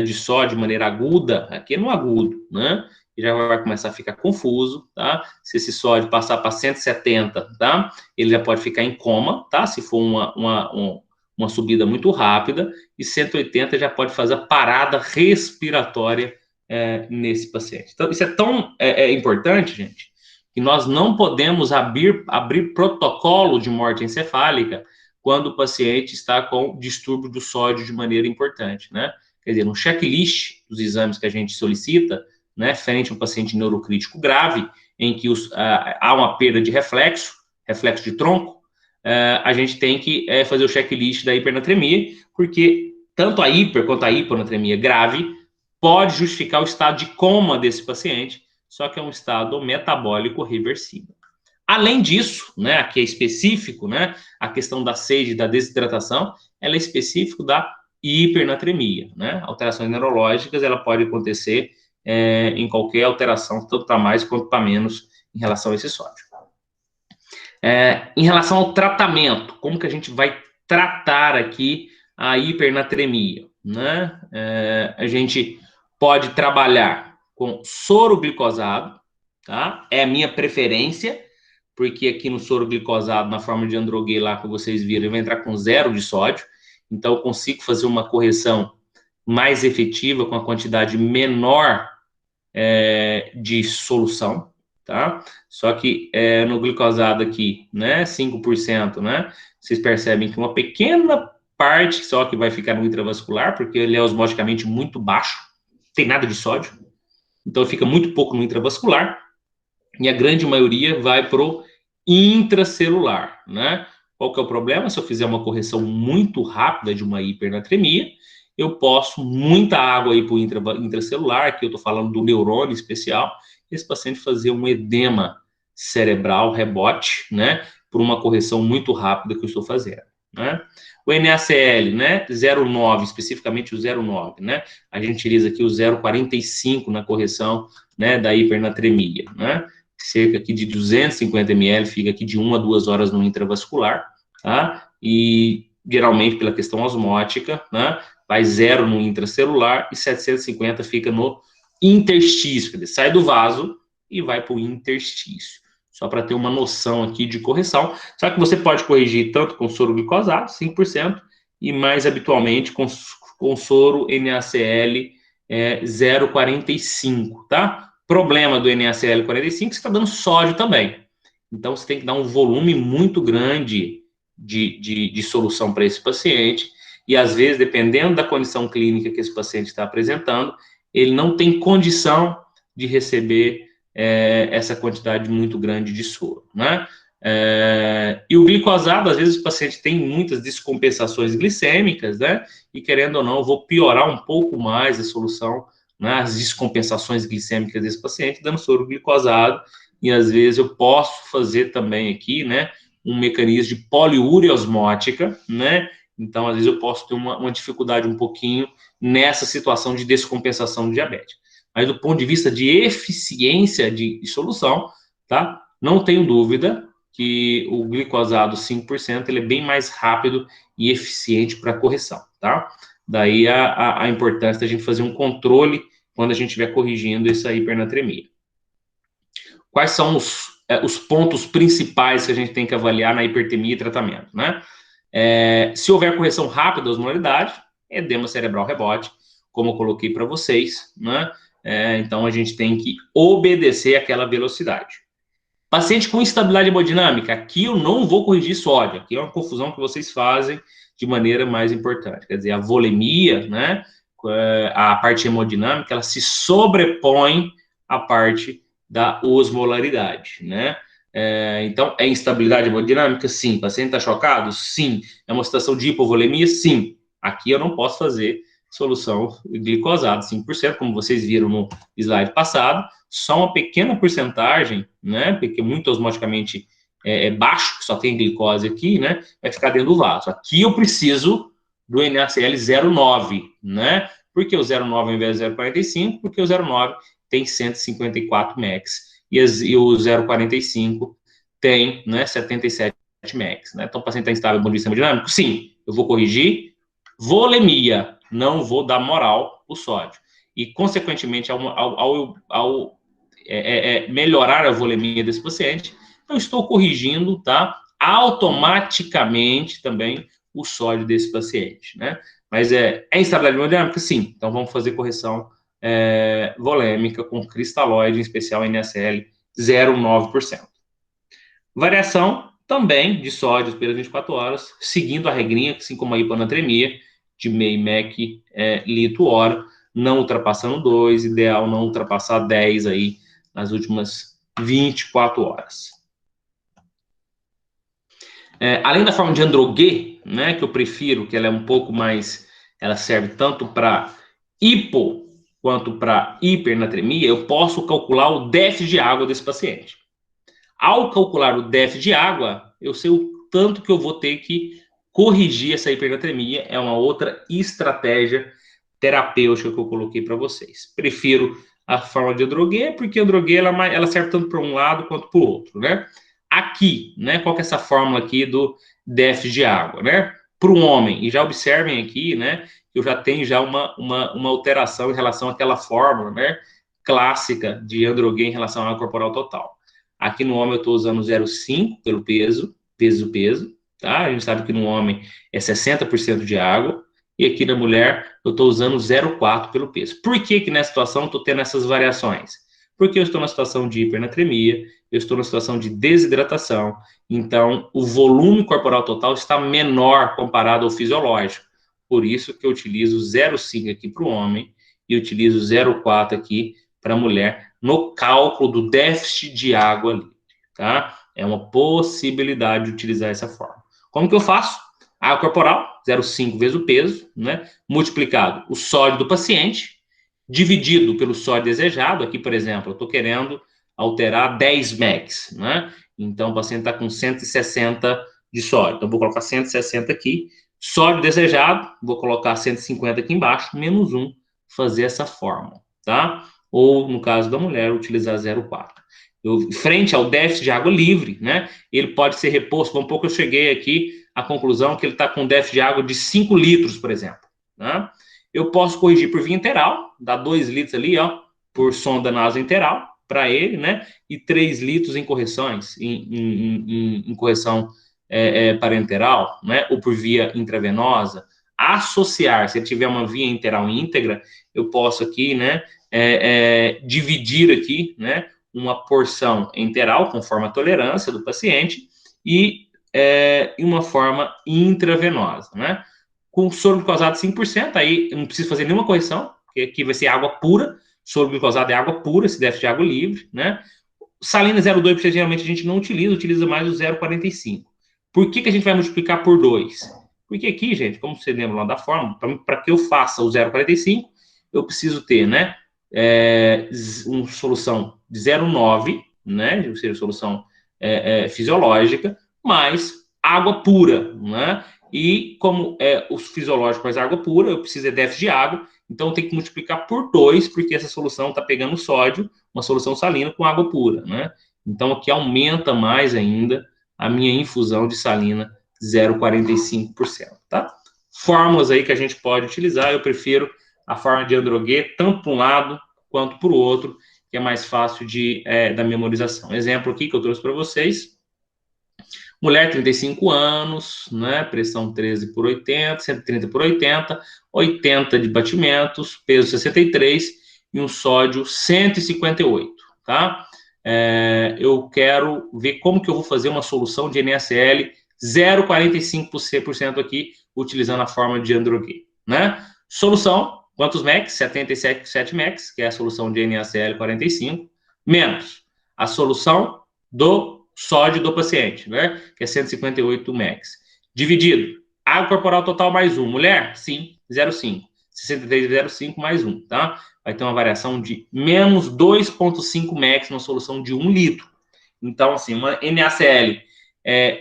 de sódio de maneira aguda, aqui no agudo, né? Já vai começar a ficar confuso, tá? Se esse sódio passar para 170, tá? Ele já pode ficar em coma, tá? Se for uma subida muito rápida, e 180 já pode fazer a parada respiratória nesse paciente. Então, isso é tão importante, gente, que nós não podemos abrir protocolo de morte encefálica quando o paciente está com distúrbio do sódio de maneira importante, né? Quer dizer, no checklist dos exames que a gente solicita, né, frente a um paciente neurocrítico grave, em que há uma perda de reflexo de tronco, a gente tem que fazer o checklist da hipernatremia, porque tanto a hiper quanto a hiponatremia grave pode justificar o estado de coma desse paciente, só que é um estado metabólico reversível. Além disso, né, aqui é específico, né, a questão da sede e da desidratação, ela é específico da hipernatremia, né? Alterações neurológicas, ela pode acontecer em qualquer alteração, tanto para mais quanto para menos, em relação a esse sódio. Em relação ao tratamento, como que a gente vai tratar aqui a hipernatremia, né? A gente pode trabalhar com soro glicosado, tá? É a minha preferência, porque aqui no soro glicosado, na forma de Androguet lá que vocês viram, ele vai entrar com 0 de sódio, então eu consigo fazer uma correção mais efetiva com a quantidade menor de solução, tá? Só que no glicosado aqui, né, 5%, né, vocês percebem que uma pequena parte só que vai ficar no intravascular, porque ele é osmoticamente muito baixo, não tem nada de sódio, então fica muito pouco no intravascular, e a grande maioria vai pro intracelular, né? Qual que é o problema? Se eu fizer uma correção muito rápida de uma hipernatremia, eu posso muita água aí para o intracelular, aqui eu estou falando do neurônio especial, esse paciente fazer um edema cerebral rebote, né, por uma correção muito rápida que eu estou fazendo, né? O NaCl, né, 0,9, especificamente o 0,9, né, a gente utiliza aqui o 0,45 na correção, né, da hipernatremia, né, cerca aqui de 250 ml, fica aqui de 1 a 2 horas no intravascular, tá? E geralmente pela questão osmótica, né, vai 0 no intracelular e 750 fica no interstício, quer dizer, sai do vaso e vai para o interstício. Só para ter uma noção aqui de correção. Só que você pode corrigir tanto com soro glicosado, 5%, e mais habitualmente com soro NaCl 0,45, tá? Problema do NaCl 45, você está dando sódio também. Então, você tem que dar um volume muito grande de solução para esse paciente. E, às vezes, dependendo da condição clínica que esse paciente está apresentando, ele não tem condição de receber essa quantidade muito grande de soro, né? E o glicosado, às vezes, o paciente tem muitas descompensações glicêmicas, né? E, querendo ou não, eu vou piorar um pouco mais a solução, né, as descompensações glicêmicas desse paciente, dando soro glicosado, e às vezes eu posso fazer também aqui, né, um mecanismo de poliúria osmótica, né, então às vezes eu posso ter uma dificuldade um pouquinho nessa situação de descompensação diabética. Mas do ponto de vista de eficiência de solução, tá, não tenho dúvida que o glicosado 5%, ele é bem mais rápido e eficiente para correção, tá? Daí a importância da gente fazer um controle quando a gente estiver corrigindo essa hipernatremia. Quais são os pontos principais que a gente tem que avaliar na hipertemia e tratamento, né? Se houver correção rápida da osmolaridade, edema cerebral rebote, como eu coloquei para vocês, né? Então a gente tem que obedecer aquela velocidade. Paciente com instabilidade hemodinâmica, aqui eu não vou corrigir sódio, aqui é uma confusão que vocês fazem de maneira mais importante, quer dizer, a volemia, né, a parte hemodinâmica, ela se sobrepõe à parte da osmolaridade, né, então, é instabilidade hemodinâmica? Sim. O paciente está chocado? Sim. É uma situação de hipovolemia? Sim. Aqui eu não posso fazer solução glicosada, 5%, como vocês viram no slide passado, só uma pequena porcentagem, né, porque muito osmoticamente baixo, que só tem glicose aqui, né, vai ficar dentro do vaso. Aqui eu preciso do NaCl 0,9, né, por que o 0,9 ao invés de 0,45? Porque o 0,9 tem 154 mex, e o 0,45 tem, né, 77 mex, né, então o paciente está instável do ponto de vista hemodinâmico? Sim, eu vou corrigir volemia, não vou dar moral ao sódio. E, consequentemente, ao melhorar a volemia desse paciente, eu estou corrigindo, tá, automaticamente também o sódio desse paciente, né? Mas instabilidade hemodinâmica? Sim. Então, vamos fazer correção volêmica com cristalóide, em especial NaCl 0,9%. Variação também de sódio pelas 24 horas, seguindo a regrinha, assim como a hiponatremia, de meio mEq litro hora, não ultrapassando 2, ideal não ultrapassar 10 aí nas últimas 24 horas. Além da forma de Androguet, né, que eu prefiro, que ela é um pouco mais, ela serve tanto para hipo quanto para hipernatremia, eu posso calcular o déficit de água desse paciente. Ao calcular o déficit de água, eu sei o tanto que eu vou ter que corrigir essa hipernatremia. É uma outra estratégia terapêutica que eu coloquei para vocês. Prefiro a forma de Androguet, porque a Androguet ela serve tanto para um lado quanto para o outro, né? Aqui, né? Qual que é essa fórmula aqui do déficit de água, né? Para um homem, e já observem aqui, né? Eu já tenho já uma alteração em relação àquela fórmula, né? Clássica de Androguet em relação à água corporal total. Aqui no homem eu estou usando 0,5 pelo peso, tá? A gente sabe que no homem é 60% de água, e aqui na mulher eu estou usando 0,4 pelo peso. Por que que nessa situação eu estou tendo essas variações? Porque eu estou na situação de hipernatremia, eu estou na situação de desidratação, então o volume corporal total está menor comparado ao fisiológico. Por isso que eu utilizo 0,5 aqui para o homem e utilizo 0,4 aqui para a mulher no cálculo do déficit de água ali, tá? É uma possibilidade de utilizar essa forma. Como que eu faço? Água corporal, 0,5 vezes o peso, né? Multiplicado o sódio do paciente, dividido pelo sódio desejado. Aqui, por exemplo, eu estou querendo alterar 10 mEqs, né? Então, o paciente está com 160 de sódio. Então, vou colocar 160 aqui. Sódio desejado, vou colocar 150 aqui embaixo, menos 1, fazer essa fórmula, tá? Ou, no caso da mulher, utilizar 0,4. Frente ao déficit de água livre, né? Ele pode ser reposto. Um pouco eu cheguei aqui à conclusão que ele está com déficit de água de 5 litros, por exemplo, né? Eu posso corrigir por via interal, dá 2 litros ali, ó, por sonda nasointeral para ele, né? E 3 litros em correções, em correção parenteral, né? Ou por via intravenosa. Associar, se ele tiver uma via interal íntegra, eu posso aqui, né? Dividir aqui, né? Uma porção enteral, conforme a tolerância do paciente, e uma forma intravenosa, né? Com soro glicosado 5%, aí não precisa fazer nenhuma correção, porque aqui vai ser água pura, soro glicosado é água pura, esse déficit de água livre, né? Salina 0,2, porque geralmente a gente não utiliza mais o 0,45. Por que a gente vai multiplicar por 2? Porque aqui, gente, como você lembra lá da fórmula, para que eu faça o 0,45, eu preciso ter, né, uma solução de 0,9, né, ou seja, solução fisiológica, mais água pura, né? E como o fisiológico mais água pura, eu preciso de déficit de água, então eu tenho que multiplicar por 2, porque essa solução está pegando sódio, uma solução salina com água pura, né? Então aqui aumenta mais ainda a minha infusão de salina 0,45%, tá? Fórmulas aí que a gente pode utilizar, eu prefiro a forma de Androguet, tanto para um lado quanto para o outro, que é mais fácil da memorização. Exemplo aqui que eu trouxe para vocês. Mulher, 35 anos, né? Pressão 13 por 80, 130 por 80, 80 de batimentos, peso 63 e um sódio 158, tá? Eu quero ver como que eu vou fazer uma solução de NaCl 0,45% aqui, utilizando a fórmula de Androguet, né? Solução, quantos mEqs? 77 mEqs, que é a solução de NaCl 45, menos a solução do sódio do paciente, né? Que é 158 mEqs. Dividido, água corporal total mais 1. Mulher? Sim, 0,5. 63,05 mais 1, tá? Vai ter uma variação de menos 2,5 mEqs na solução de 1 litro. Então, assim, uma NaCl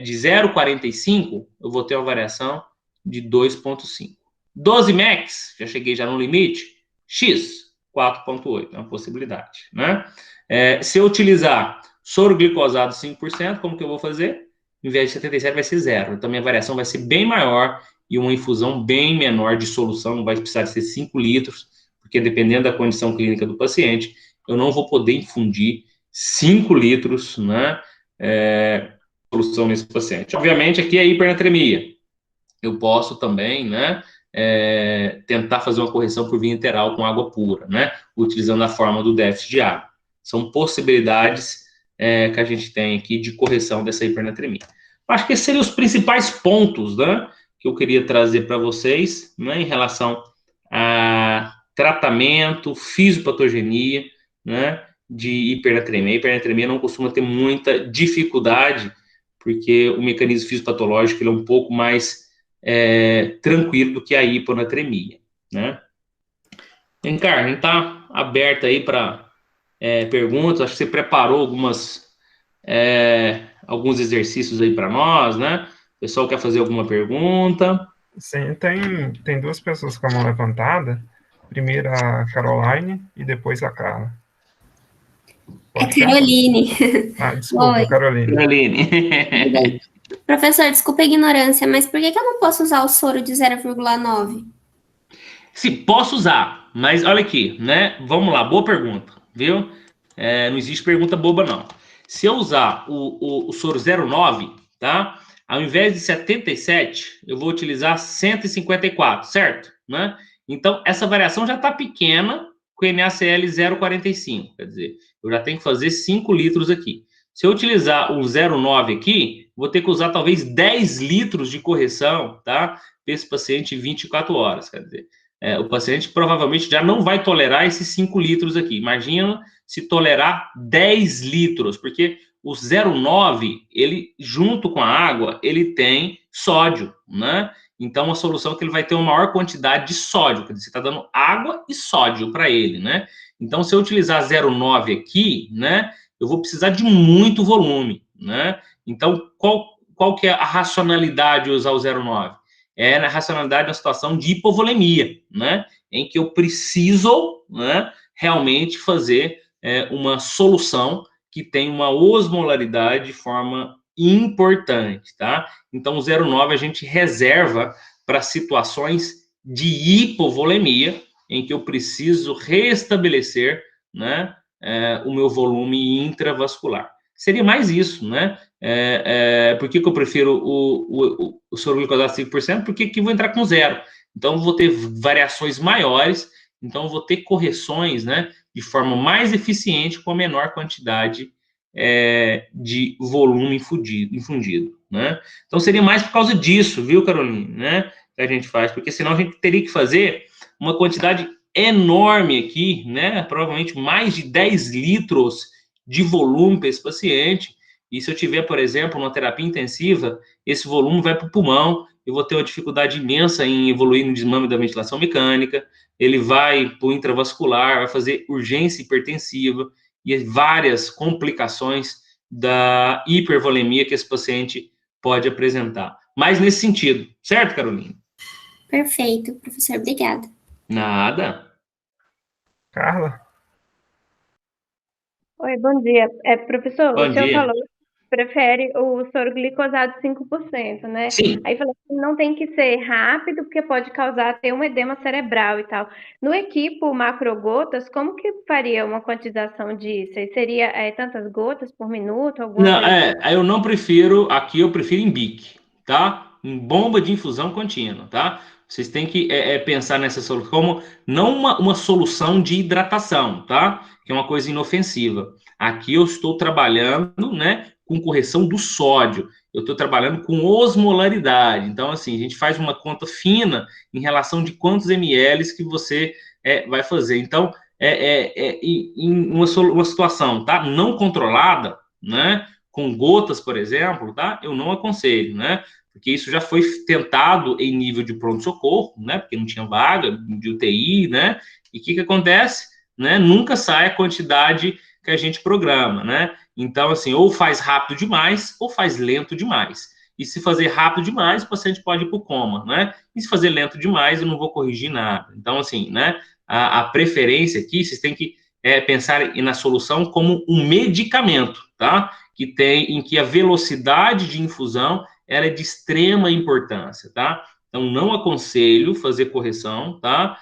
de 0,45, eu vou ter uma variação de 2,5. 12 mEqs, já cheguei já no limite, X, 4,8, é uma possibilidade, né? Se eu utilizar soro glicosado 5%, como que eu vou fazer? Em vez de 77 vai ser 0. Então, minha variação vai ser bem maior e uma infusão bem menor de solução, não vai precisar de ser 5 litros, porque dependendo da condição clínica do paciente, eu não vou poder infundir 5 litros, né, solução nesse paciente. Obviamente, aqui é hipernatremia. Eu posso também, né, tentar fazer uma correção por via enteral com água pura, né, utilizando a forma do déficit de água. São possibilidades que a gente tem aqui de correção dessa hipernatremia. Acho que esses seriam os principais pontos, né, que eu queria trazer para vocês, né, em relação a tratamento, fisiopatogenia, né, de hipernatremia. A hipernatremia não costuma ter muita dificuldade, porque o mecanismo fisiopatológico ele é um pouco mais tranquilo do que a hiponatremia, né? Ricardo, a gente está aberto aí para perguntas. Acho que você preparou alguns exercícios aí para nós, né? O pessoal quer fazer alguma pergunta? Sim, tem duas pessoas com a mão levantada. Primeiro a Caroline e depois a Carla. É Caroline. Desculpa, Oi. Caroline. Caroline. Professor, desculpa a ignorância, mas por que eu não posso usar o soro de 0,9? Se posso usar, mas olha aqui, né? Vamos lá, boa pergunta, viu? Não existe pergunta boba, não. Se eu usar o soro 0,9, tá? Ao invés de 77, eu vou utilizar 154, certo? Né? Então, essa variação já está pequena com o NaCl 0,45. Quer dizer, eu já tenho que fazer 5 litros aqui. Se eu utilizar o 0,9 aqui, vou ter que usar talvez 10 litros de correção, tá? Para esse paciente em 24 horas. Quer dizer, o paciente provavelmente já não vai tolerar esses 5 litros aqui. Imagina se tolerar 10 litros, porque o 0,9, ele, junto com a água, ele tem sódio, né? Então, a solução é que ele vai ter uma maior quantidade de sódio, quer dizer, você está dando água e sódio para ele, né? Então, se eu utilizar 0,9 aqui, né, eu vou precisar de muito volume, né? Então, qual que é a racionalidade de usar o 0,9? É na racionalidade da situação de hipovolemia, né? Em que eu preciso, né, realmente fazer uma solução que tem uma osmolaridade de forma importante, tá? Então, o 0,9 a gente reserva para situações de hipovolemia, em que eu preciso restabelecer, né, o meu volume intravascular. Seria mais isso, né? Por que eu prefiro o soro glicosado 5%? Porque aqui eu vou entrar com 0. Então, eu vou ter variações maiores, então eu vou ter correções, né, de forma mais eficiente com a menor quantidade de volume infundido, né? Então, seria mais por causa disso, viu, Caroline, né, que a gente faz, porque senão a gente teria que fazer uma quantidade enorme aqui, né, provavelmente mais de 10 litros de volume para esse paciente, e se eu tiver, por exemplo, uma terapia intensiva, esse volume vai para o pulmão, eu vou ter uma dificuldade imensa em evoluir no desmame da ventilação mecânica, ele vai para o intravascular, vai fazer urgência hipertensiva e várias complicações da hipervolemia que esse paciente pode apresentar. Mas nesse sentido, certo, Carolina? Perfeito, professor, obrigada. Nada. Carla? Oi, bom dia. Professor, Bom o senhor dia. falou que prefere o soro glicosado 5%, né? Sim. Aí falou que não tem que ser rápido, porque pode causar até um edema cerebral e tal. No equipo macrogotas, como que faria uma quantização disso? Aí seria tantas gotas por minuto, alguma Não, coisa? eu não prefiro, aqui eu prefiro em BIC, tá? Em bomba de infusão contínua, tá? Vocês têm que pensar nessa solução como não uma solução de hidratação, tá? Que é uma coisa inofensiva. Aqui eu estou trabalhando, né, com correção do sódio. Eu estou trabalhando com osmolaridade. Então, assim, a gente faz uma conta fina em relação de quantos ml que você vai fazer. Então, em uma situação, tá? Não controlada, né? Com gotas, por exemplo, tá? Eu não aconselho, né? Porque isso já foi tentado em nível de pronto-socorro, né? Porque não tinha vaga de UTI, né? E o que acontece? Né? Nunca sai a quantidade que a gente programa, né? Então, assim, ou faz rápido demais, ou faz lento demais. E se fazer rápido demais, o paciente pode ir para o coma, né? E se fazer lento demais, eu não vou corrigir nada. Então, assim, né? A preferência aqui, vocês têm que pensar na solução como um medicamento, tá? Em que a velocidade de infusão ela é de extrema importância, tá? Então, não aconselho fazer correção, tá?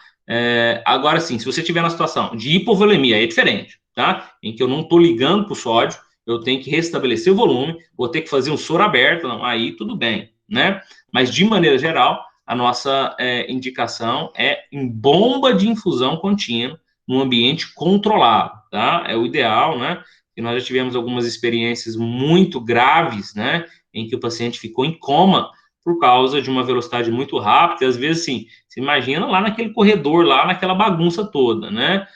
Agora, sim, se você tiver na situação de hipovolemia, é diferente, tá? Em que eu não estou ligando para o sódio, eu tenho que restabelecer o volume, vou ter que fazer um soro aberto, não, aí tudo bem, né? Mas, de maneira geral, a nossa indicação é em bomba de infusão contínua, num ambiente controlado, tá? É o ideal, né? E nós já tivemos algumas experiências muito graves, né? Em que o paciente ficou em coma por causa de uma velocidade muito rápida, e às vezes, assim, você imagina lá naquele corredor, lá naquela bagunça toda, né?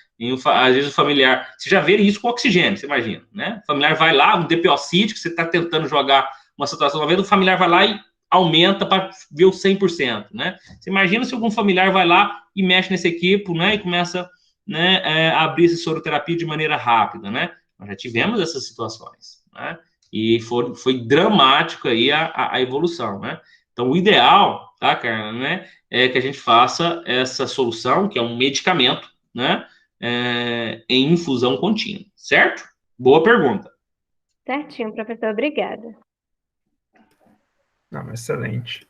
Às vezes o familiar, você já vê isso com oxigênio, você imagina, né? O familiar vai lá, um DPO-CIT, que você está tentando jogar uma saturação 90, o familiar vai lá e aumenta para ver o 100%, né? Você imagina se algum familiar vai lá e mexe nesse equipo, né? E começa, né, a abrir essa soroterapia de maneira rápida, né? Nós já tivemos essas situações, né? E foi dramático aí a evolução, né? Então, o ideal, tá, Carla, né, é que a gente faça essa solução, que é um medicamento, né, em infusão contínua, certo? Boa pergunta. Certinho, professor, obrigada. Não, excelente.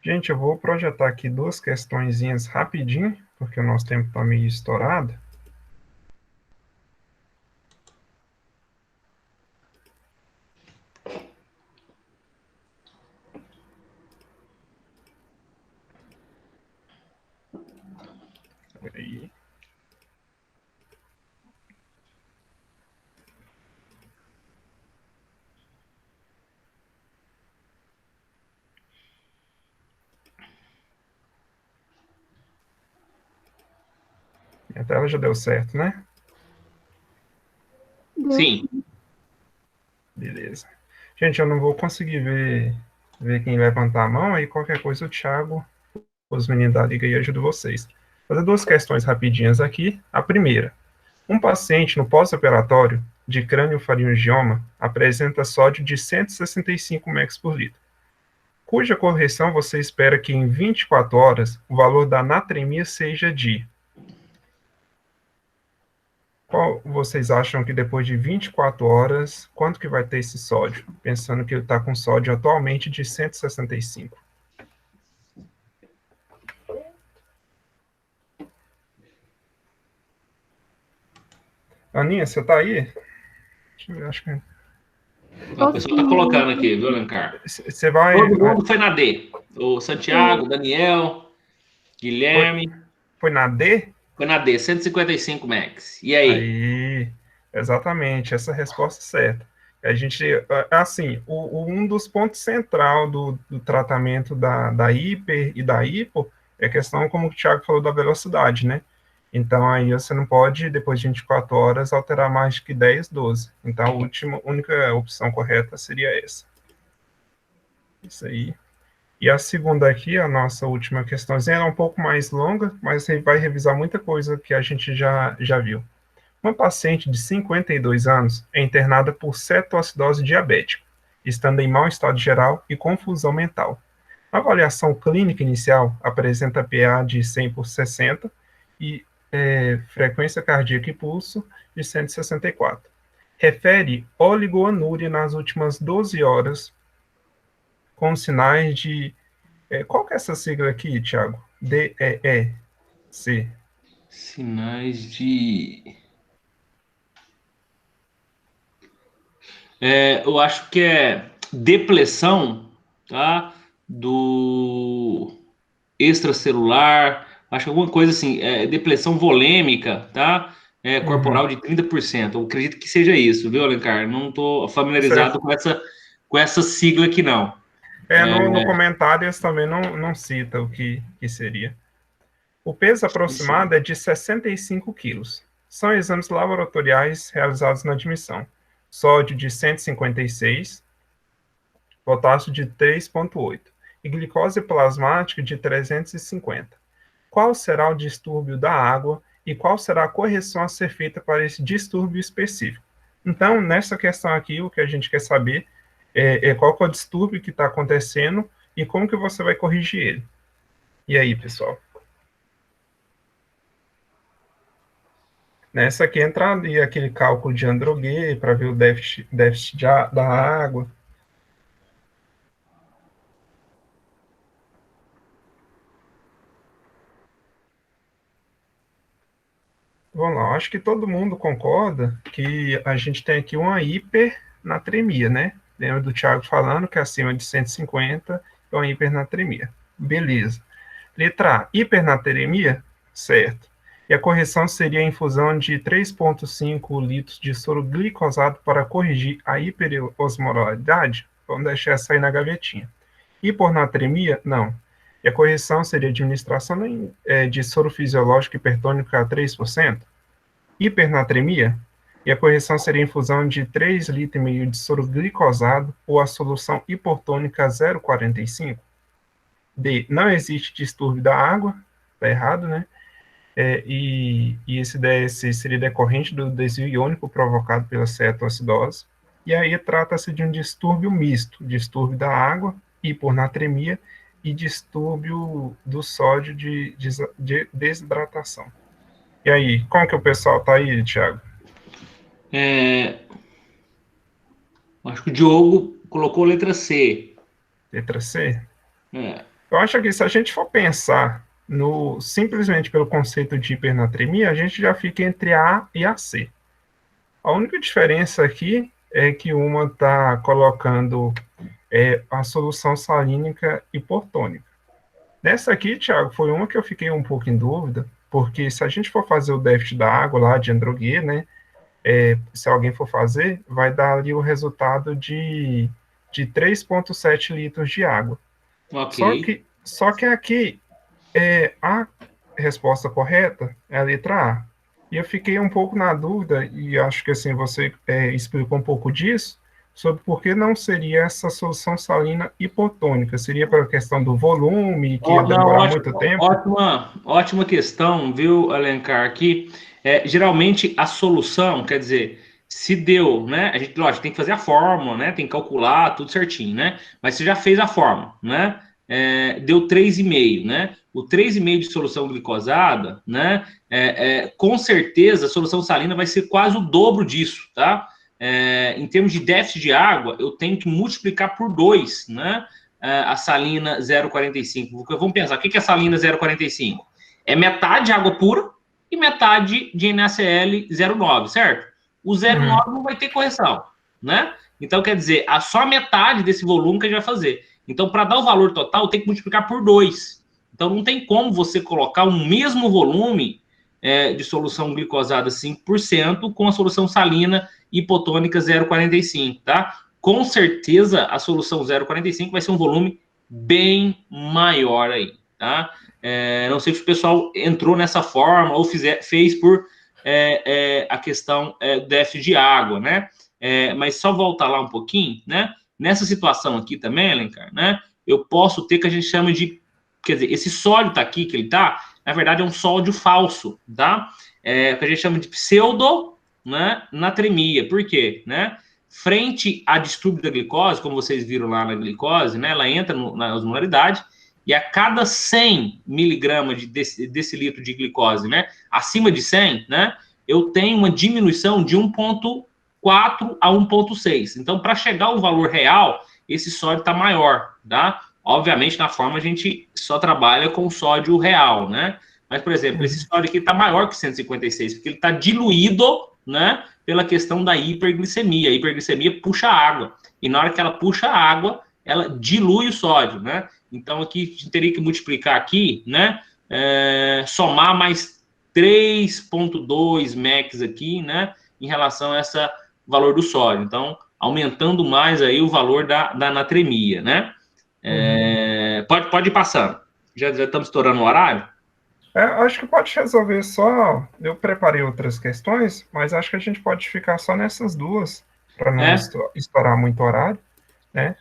Gente, eu vou projetar aqui duas questõezinhas rapidinho, porque o nosso tempo está meio estourado. Aí. Minha tela já deu certo, né? Sim. Beleza. Gente, eu não vou conseguir ver quem levantar a mão, aí qualquer coisa o Thiago, os meninos da liga aí ajudam vocês. Vou fazer duas questões rapidinhas aqui. A primeira, um paciente no pós-operatório de crâniofaringioma apresenta sódio de 165 mEq por litro, cuja correção você espera que em 24 horas o valor da natremia seja de... Qual vocês acham que depois de 24 horas, quanto que vai ter esse sódio? Pensando que ele está com sódio atualmente de 165. Aninha, você está aí? Deixa eu ver, acho que... O pessoal está colocando aqui, viu, Alencar? Você vai... Todo mundo foi na D. O Santiago, Daniel, Guilherme. Foi na D? Foi na D, 155 max. E aí? Aí, exatamente, essa é a resposta certa. A gente, assim, um dos pontos central do tratamento da hiper e da hipo é a questão, como o Thiago falou, da velocidade, né? Então, aí você não pode, depois de 24 horas, alterar mais de que 10, 12. Então, a única opção correta seria essa. Isso aí. E a segunda aqui, a nossa última questãozinha, é um pouco mais longa, mas vai revisar muita coisa que a gente já viu. Uma paciente de 52 anos é internada por cetoacidose diabética, estando em mau estado geral e confusão mental. A avaliação clínica inicial apresenta PA de 100 por 60 e frequência cardíaca e pulso de 164. Refere oligoanúria nas últimas 12 horas, com sinais de... qual que é essa sigla aqui, Thiago? DEEC. Sinais de... eu acho que é depressão, tá? Do extracelular, acho que alguma coisa assim, depressão volêmica, tá? Corporal de 30%. Eu acredito que seja isso, viu, Alencar? Não estou familiarizado com essa sigla aqui, não. No comentário eles também não cita o que seria. O peso aproximado é de 65 quilos. São exames laboratoriais realizados na admissão. Sódio de 156, potássio de 3,8 e glicose plasmática de 350. Qual será o distúrbio da água e qual será a correção a ser feita para esse distúrbio específico? Então, nessa questão aqui, o que a gente quer saber é qual que é o distúrbio que está acontecendo e como que você vai corrigir ele. E aí, pessoal? Nessa aqui entraria aquele cálculo de Androguet para ver o déficit da água. acho que todo mundo concorda que a gente tem aqui uma hipernatremia, né? Lembra do Thiago falando que acima de 150 é uma hipernatremia. Beleza. Letra A, hipernatremia? Certo. E a correção seria a infusão de 3,5 litros de soro glicosado para corrigir a hiperosmolaridade? Vamos deixar essa aí na gavetinha. Hiponatremia? Não. E a correção seria a administração de soro fisiológico hipertônico a 3%? Hipernatremia? E a correção seria a infusão de 3,5 litros de soro glicosado ou a solução hipotônica 0,45? D. Não existe distúrbio da água. Está errado, né? E esse DS seria decorrente do desvio iônico provocado pela cetoacidose. E aí trata-se de um distúrbio misto, distúrbio da água, hiponatremia e distúrbio do sódio de desidratação. E aí, como que o pessoal tá aí, Thiago? Acho que o Diogo colocou letra C. Letra C? Eu acho que se a gente for pensar simplesmente pelo conceito de hipernatremia, a gente já fica entre a A e a C. A única diferença aqui é que uma está colocando a solução salínica hipertônica. Nessa aqui, Thiago, foi uma que eu fiquei um pouco em dúvida, porque se a gente for fazer o déficit da água lá de Androguet, né, se alguém for fazer, vai dar ali o resultado de 3,7 litros de água. Ok. Só que aqui, a resposta correta é a letra A. E eu fiquei um pouco na dúvida, e acho que assim, você explicou um pouco disso, sobre por que não seria essa solução salina hipotônica. Seria pela questão do volume, que ia demorar muito tempo? Ótima questão, viu, Alencar? Aqui, geralmente, a solução, quer dizer, se deu, né? A gente, lógico, tem que fazer a fórmula, né? Tem que calcular tudo certinho, né? Mas você já fez a fórmula, né? Deu 3,5, né? O 3,5 de solução glicosada, né? Com certeza, a solução salina vai ser quase o dobro disso, tá? Em termos de déficit de água, eu tenho que multiplicar por 2, né? A salina 0,45. Vamos pensar, o que é a salina 0,45? É metade água pura e metade de NaCl 0,9, certo? O 0,9 não vai ter correção, né? Então, quer dizer, só a metade desse volume que a gente vai fazer. Então, para dar o valor total, tem que multiplicar por 2. Então, não tem como você colocar o mesmo volume de solução glicosada 5% com a solução salina hipotônica 0,45, tá? Com certeza, a solução 0,45 vai ser um volume bem maior aí, tá? Não sei se o pessoal entrou nessa forma ou fez por a questão do déficit de água, né? Mas só voltar lá um pouquinho, né? Nessa situação aqui também, Alencar, né? Eu posso ter que a gente chama de... Quer dizer, esse sódio tá aqui, que ele tá, na verdade é um sódio falso, tá? Que a gente chama de pseudo, né, natremia. Por quê? Né? Frente a distúrbio da glicose, como vocês viram lá na glicose, né? Ela entra na osmolaridade e a cada 100 miligramas de decilitro de glicose, né? Acima de 100, né? Eu tenho uma diminuição de 1,4 a 1,6. Então, para chegar ao valor real, esse sódio está maior, tá? Obviamente, na forma, a gente só trabalha com sódio real, né? Mas, por exemplo, esse sódio aqui está maior que 156, porque ele está diluído, né? Pela questão da hiperglicemia. A hiperglicemia puxa água. E na hora que ela puxa água, ela dilui o sódio, né? Então, aqui, a gente teria que multiplicar aqui, né? Somar mais 3,2 MECs aqui, né? Em relação a esse valor do sódio. Então, aumentando mais aí o valor da natremia, né? Pode ir passando. Já estamos estourando o horário? Acho que pode resolver só... Eu preparei outras questões, mas acho que a gente pode ficar só nessas duas, para não estourar muito horário, né?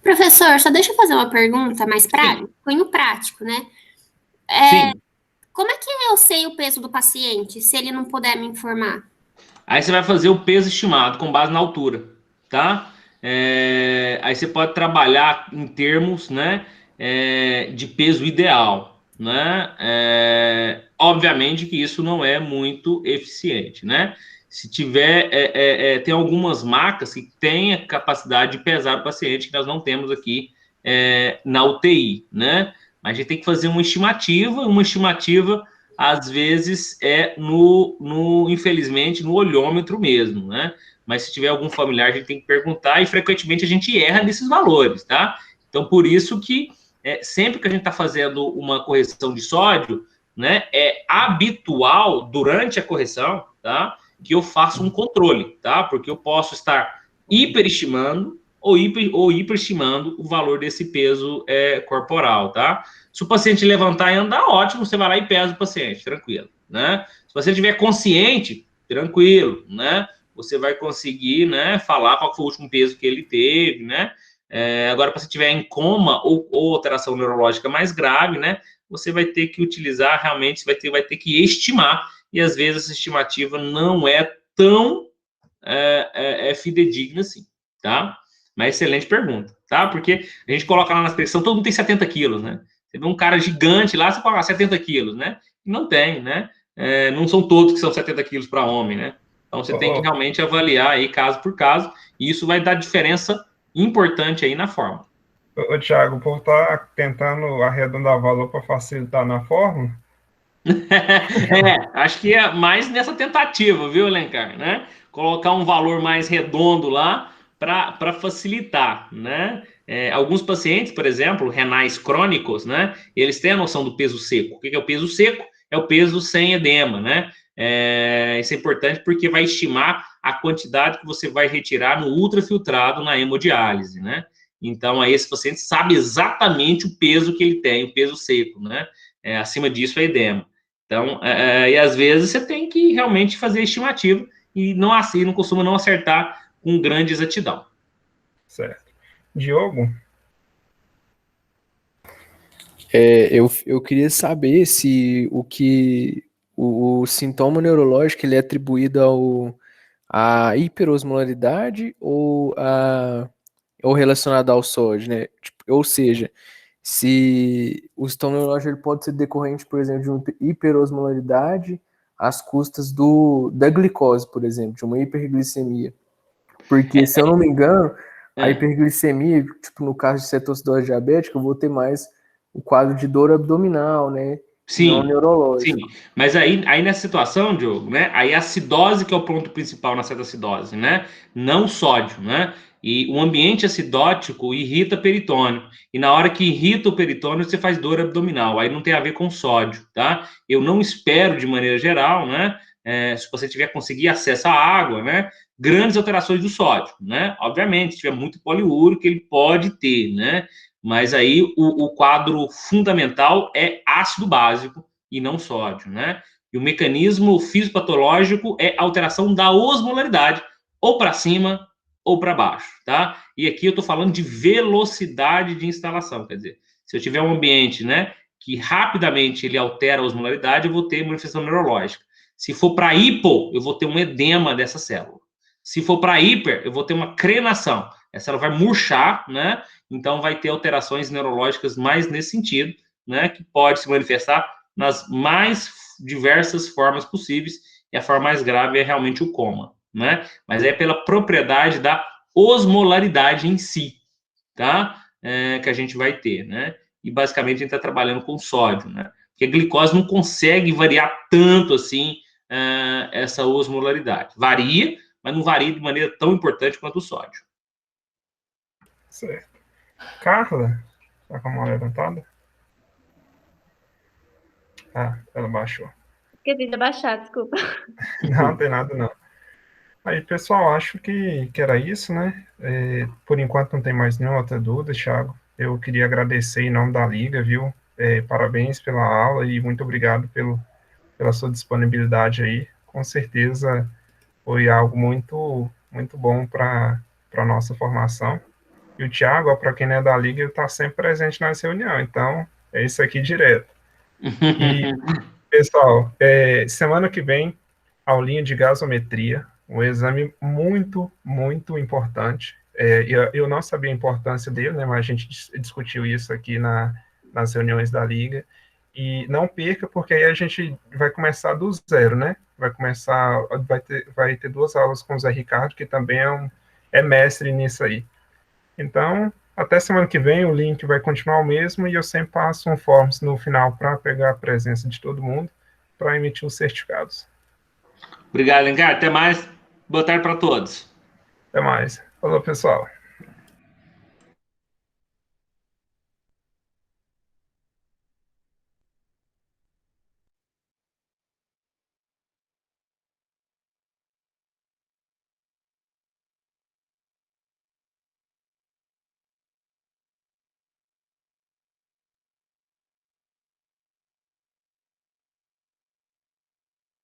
Professor, só deixa eu fazer uma pergunta mais prática, cunho prático, né? Sim. Como é que eu sei o peso do paciente, se ele não puder me informar? Aí você vai fazer o peso estimado com base na altura, tá? Aí você pode trabalhar em termos, né, de peso ideal, né? Obviamente que isso não é muito eficiente, né? Se tiver, tem algumas marcas que têm a capacidade de pesar o paciente, que nós não temos aqui na UTI, né? Mas a gente tem que fazer uma estimativa às vezes é infelizmente, no olhômetro mesmo, né? Mas se tiver algum familiar, a gente tem que perguntar, e frequentemente a gente erra nesses valores, tá? Então, por isso que sempre que a gente está fazendo uma correção de sódio, né, é habitual, durante a correção, tá, que eu faça um controle, tá? Porque eu posso estar hiperestimando ou hiperestimando o valor desse peso corporal, tá? Se o paciente levantar e andar, ótimo, você vai lá e pesa o paciente, tranquilo, né? Se você estiver consciente, tranquilo, né? Você vai conseguir, né, falar qual foi o último peso que ele teve, né? Agora, se você estiver em coma ou alteração neurológica mais grave, né, você vai ter que utilizar, realmente, você vai ter que estimar, e às vezes essa estimativa não é tão fidedigna assim, tá? Mas excelente pergunta, tá? Porque a gente coloca lá na expressão, todo mundo tem 70 quilos, né? Você vê um cara gigante lá, você fala 70 quilos, né? Não tem, né? Não são todos que são 70 quilos para homem, né? Então, você tem que realmente avaliar aí caso por caso, e isso vai dar diferença importante aí na forma. Ô, Thiago, o povo tá tentando arredondar valor para facilitar na forma? Acho que é mais nessa tentativa, viu, Alencar, né? Colocar um valor mais redondo lá para facilitar, né? Alguns pacientes, por exemplo, renais crônicos, né? Eles têm a noção do peso seco. O que é o peso seco? É o peso sem edema, né? Isso é importante porque vai estimar a quantidade que você vai retirar no ultrafiltrado na hemodiálise, né? Então, aí esse paciente sabe exatamente o peso que ele tem, o peso seco, né? Acima disso é edema. Então, e às vezes você tem que realmente fazer a estimativa e não costuma não acertar com grande exatidão. Certo. Diogo? Eu queria saber se o sintoma neurológico ele é atribuído à hiperosmolaridade ou relacionado ao sódio, né? Tipo, ou seja, se o sintoma neurológico ele pode ser decorrente, por exemplo, de uma hiperosmolaridade às custas da glicose, por exemplo, de uma hiperglicemia. Porque, se eu não me engano, a hiperglicemia, tipo, no caso de cetoacidose diabética, eu vou ter mais o quadro de dor abdominal, né? Sim, não neurológico. sim. Mas aí nessa situação, Diogo, né? Aí a acidose que é o ponto principal na cetoacidose, né? Não o sódio, né? E o ambiente acidótico irrita peritônio. E na hora que irrita o peritônio, você faz dor abdominal. Aí não tem a ver com sódio, tá? Eu não espero, de maneira geral, né? Se você tiver conseguir acesso à água, né? Grandes alterações do sódio, né? Obviamente, se tiver muito poliúrico, ele pode ter, né? Mas aí o quadro fundamental é ácido básico e não sódio, né? E o mecanismo fisiopatológico é alteração da osmolaridade, ou para cima ou para baixo, tá? E aqui eu estou falando de velocidade de instalação, quer dizer, se eu tiver um ambiente, né, que rapidamente ele altera a osmolaridade, eu vou ter manifestação neurológica. Se for para hipo, eu vou ter um edema dessa célula. Se for para hiper, eu vou ter uma crenação. Essa célula vai murchar, né? Então, vai ter alterações neurológicas mais nesse sentido, né? Que pode se manifestar nas mais diversas formas possíveis, e a forma mais grave é realmente o coma, né? Mas é pela propriedade da osmolaridade em si, tá? Que a gente vai ter, né? E basicamente a gente está trabalhando com sódio, né? Porque a glicose não consegue variar tanto assim essa osmolaridade. Varia, mas não varia de maneira tão importante quanto o sódio. Certo. Carla? Tá com a mão levantada? Ah, ela baixou. Esqueci de abaixar, desculpa. Não, tem nada não. Aí, pessoal, acho que era isso, né? Por enquanto não tem mais nenhuma outra dúvida, Thiago. Eu queria agradecer em nome da Liga, viu? Parabéns pela aula e muito obrigado pela sua disponibilidade aí. Com certeza foi algo muito, muito bom para a nossa formação. E o Thiago, para quem não é da Liga, ele está sempre presente nas reuniões, então é isso aqui direto. E, pessoal, semana que vem, aulinha de gasometria, um exame muito, muito importante. Eu não sabia a importância dele, né, mas a gente discutiu isso aqui nas reuniões da Liga. E não perca, porque aí a gente vai começar do zero, né? Vai ter 2 aulas com o Zé Ricardo, que também é mestre nisso aí. Então, até semana que vem, o link vai continuar o mesmo e eu sempre passo um forms no final para pegar a presença de todo mundo. para emitir os certificados. Obrigado, Alencar. Até mais. Boa tarde para todos. Até mais. Falou, pessoal.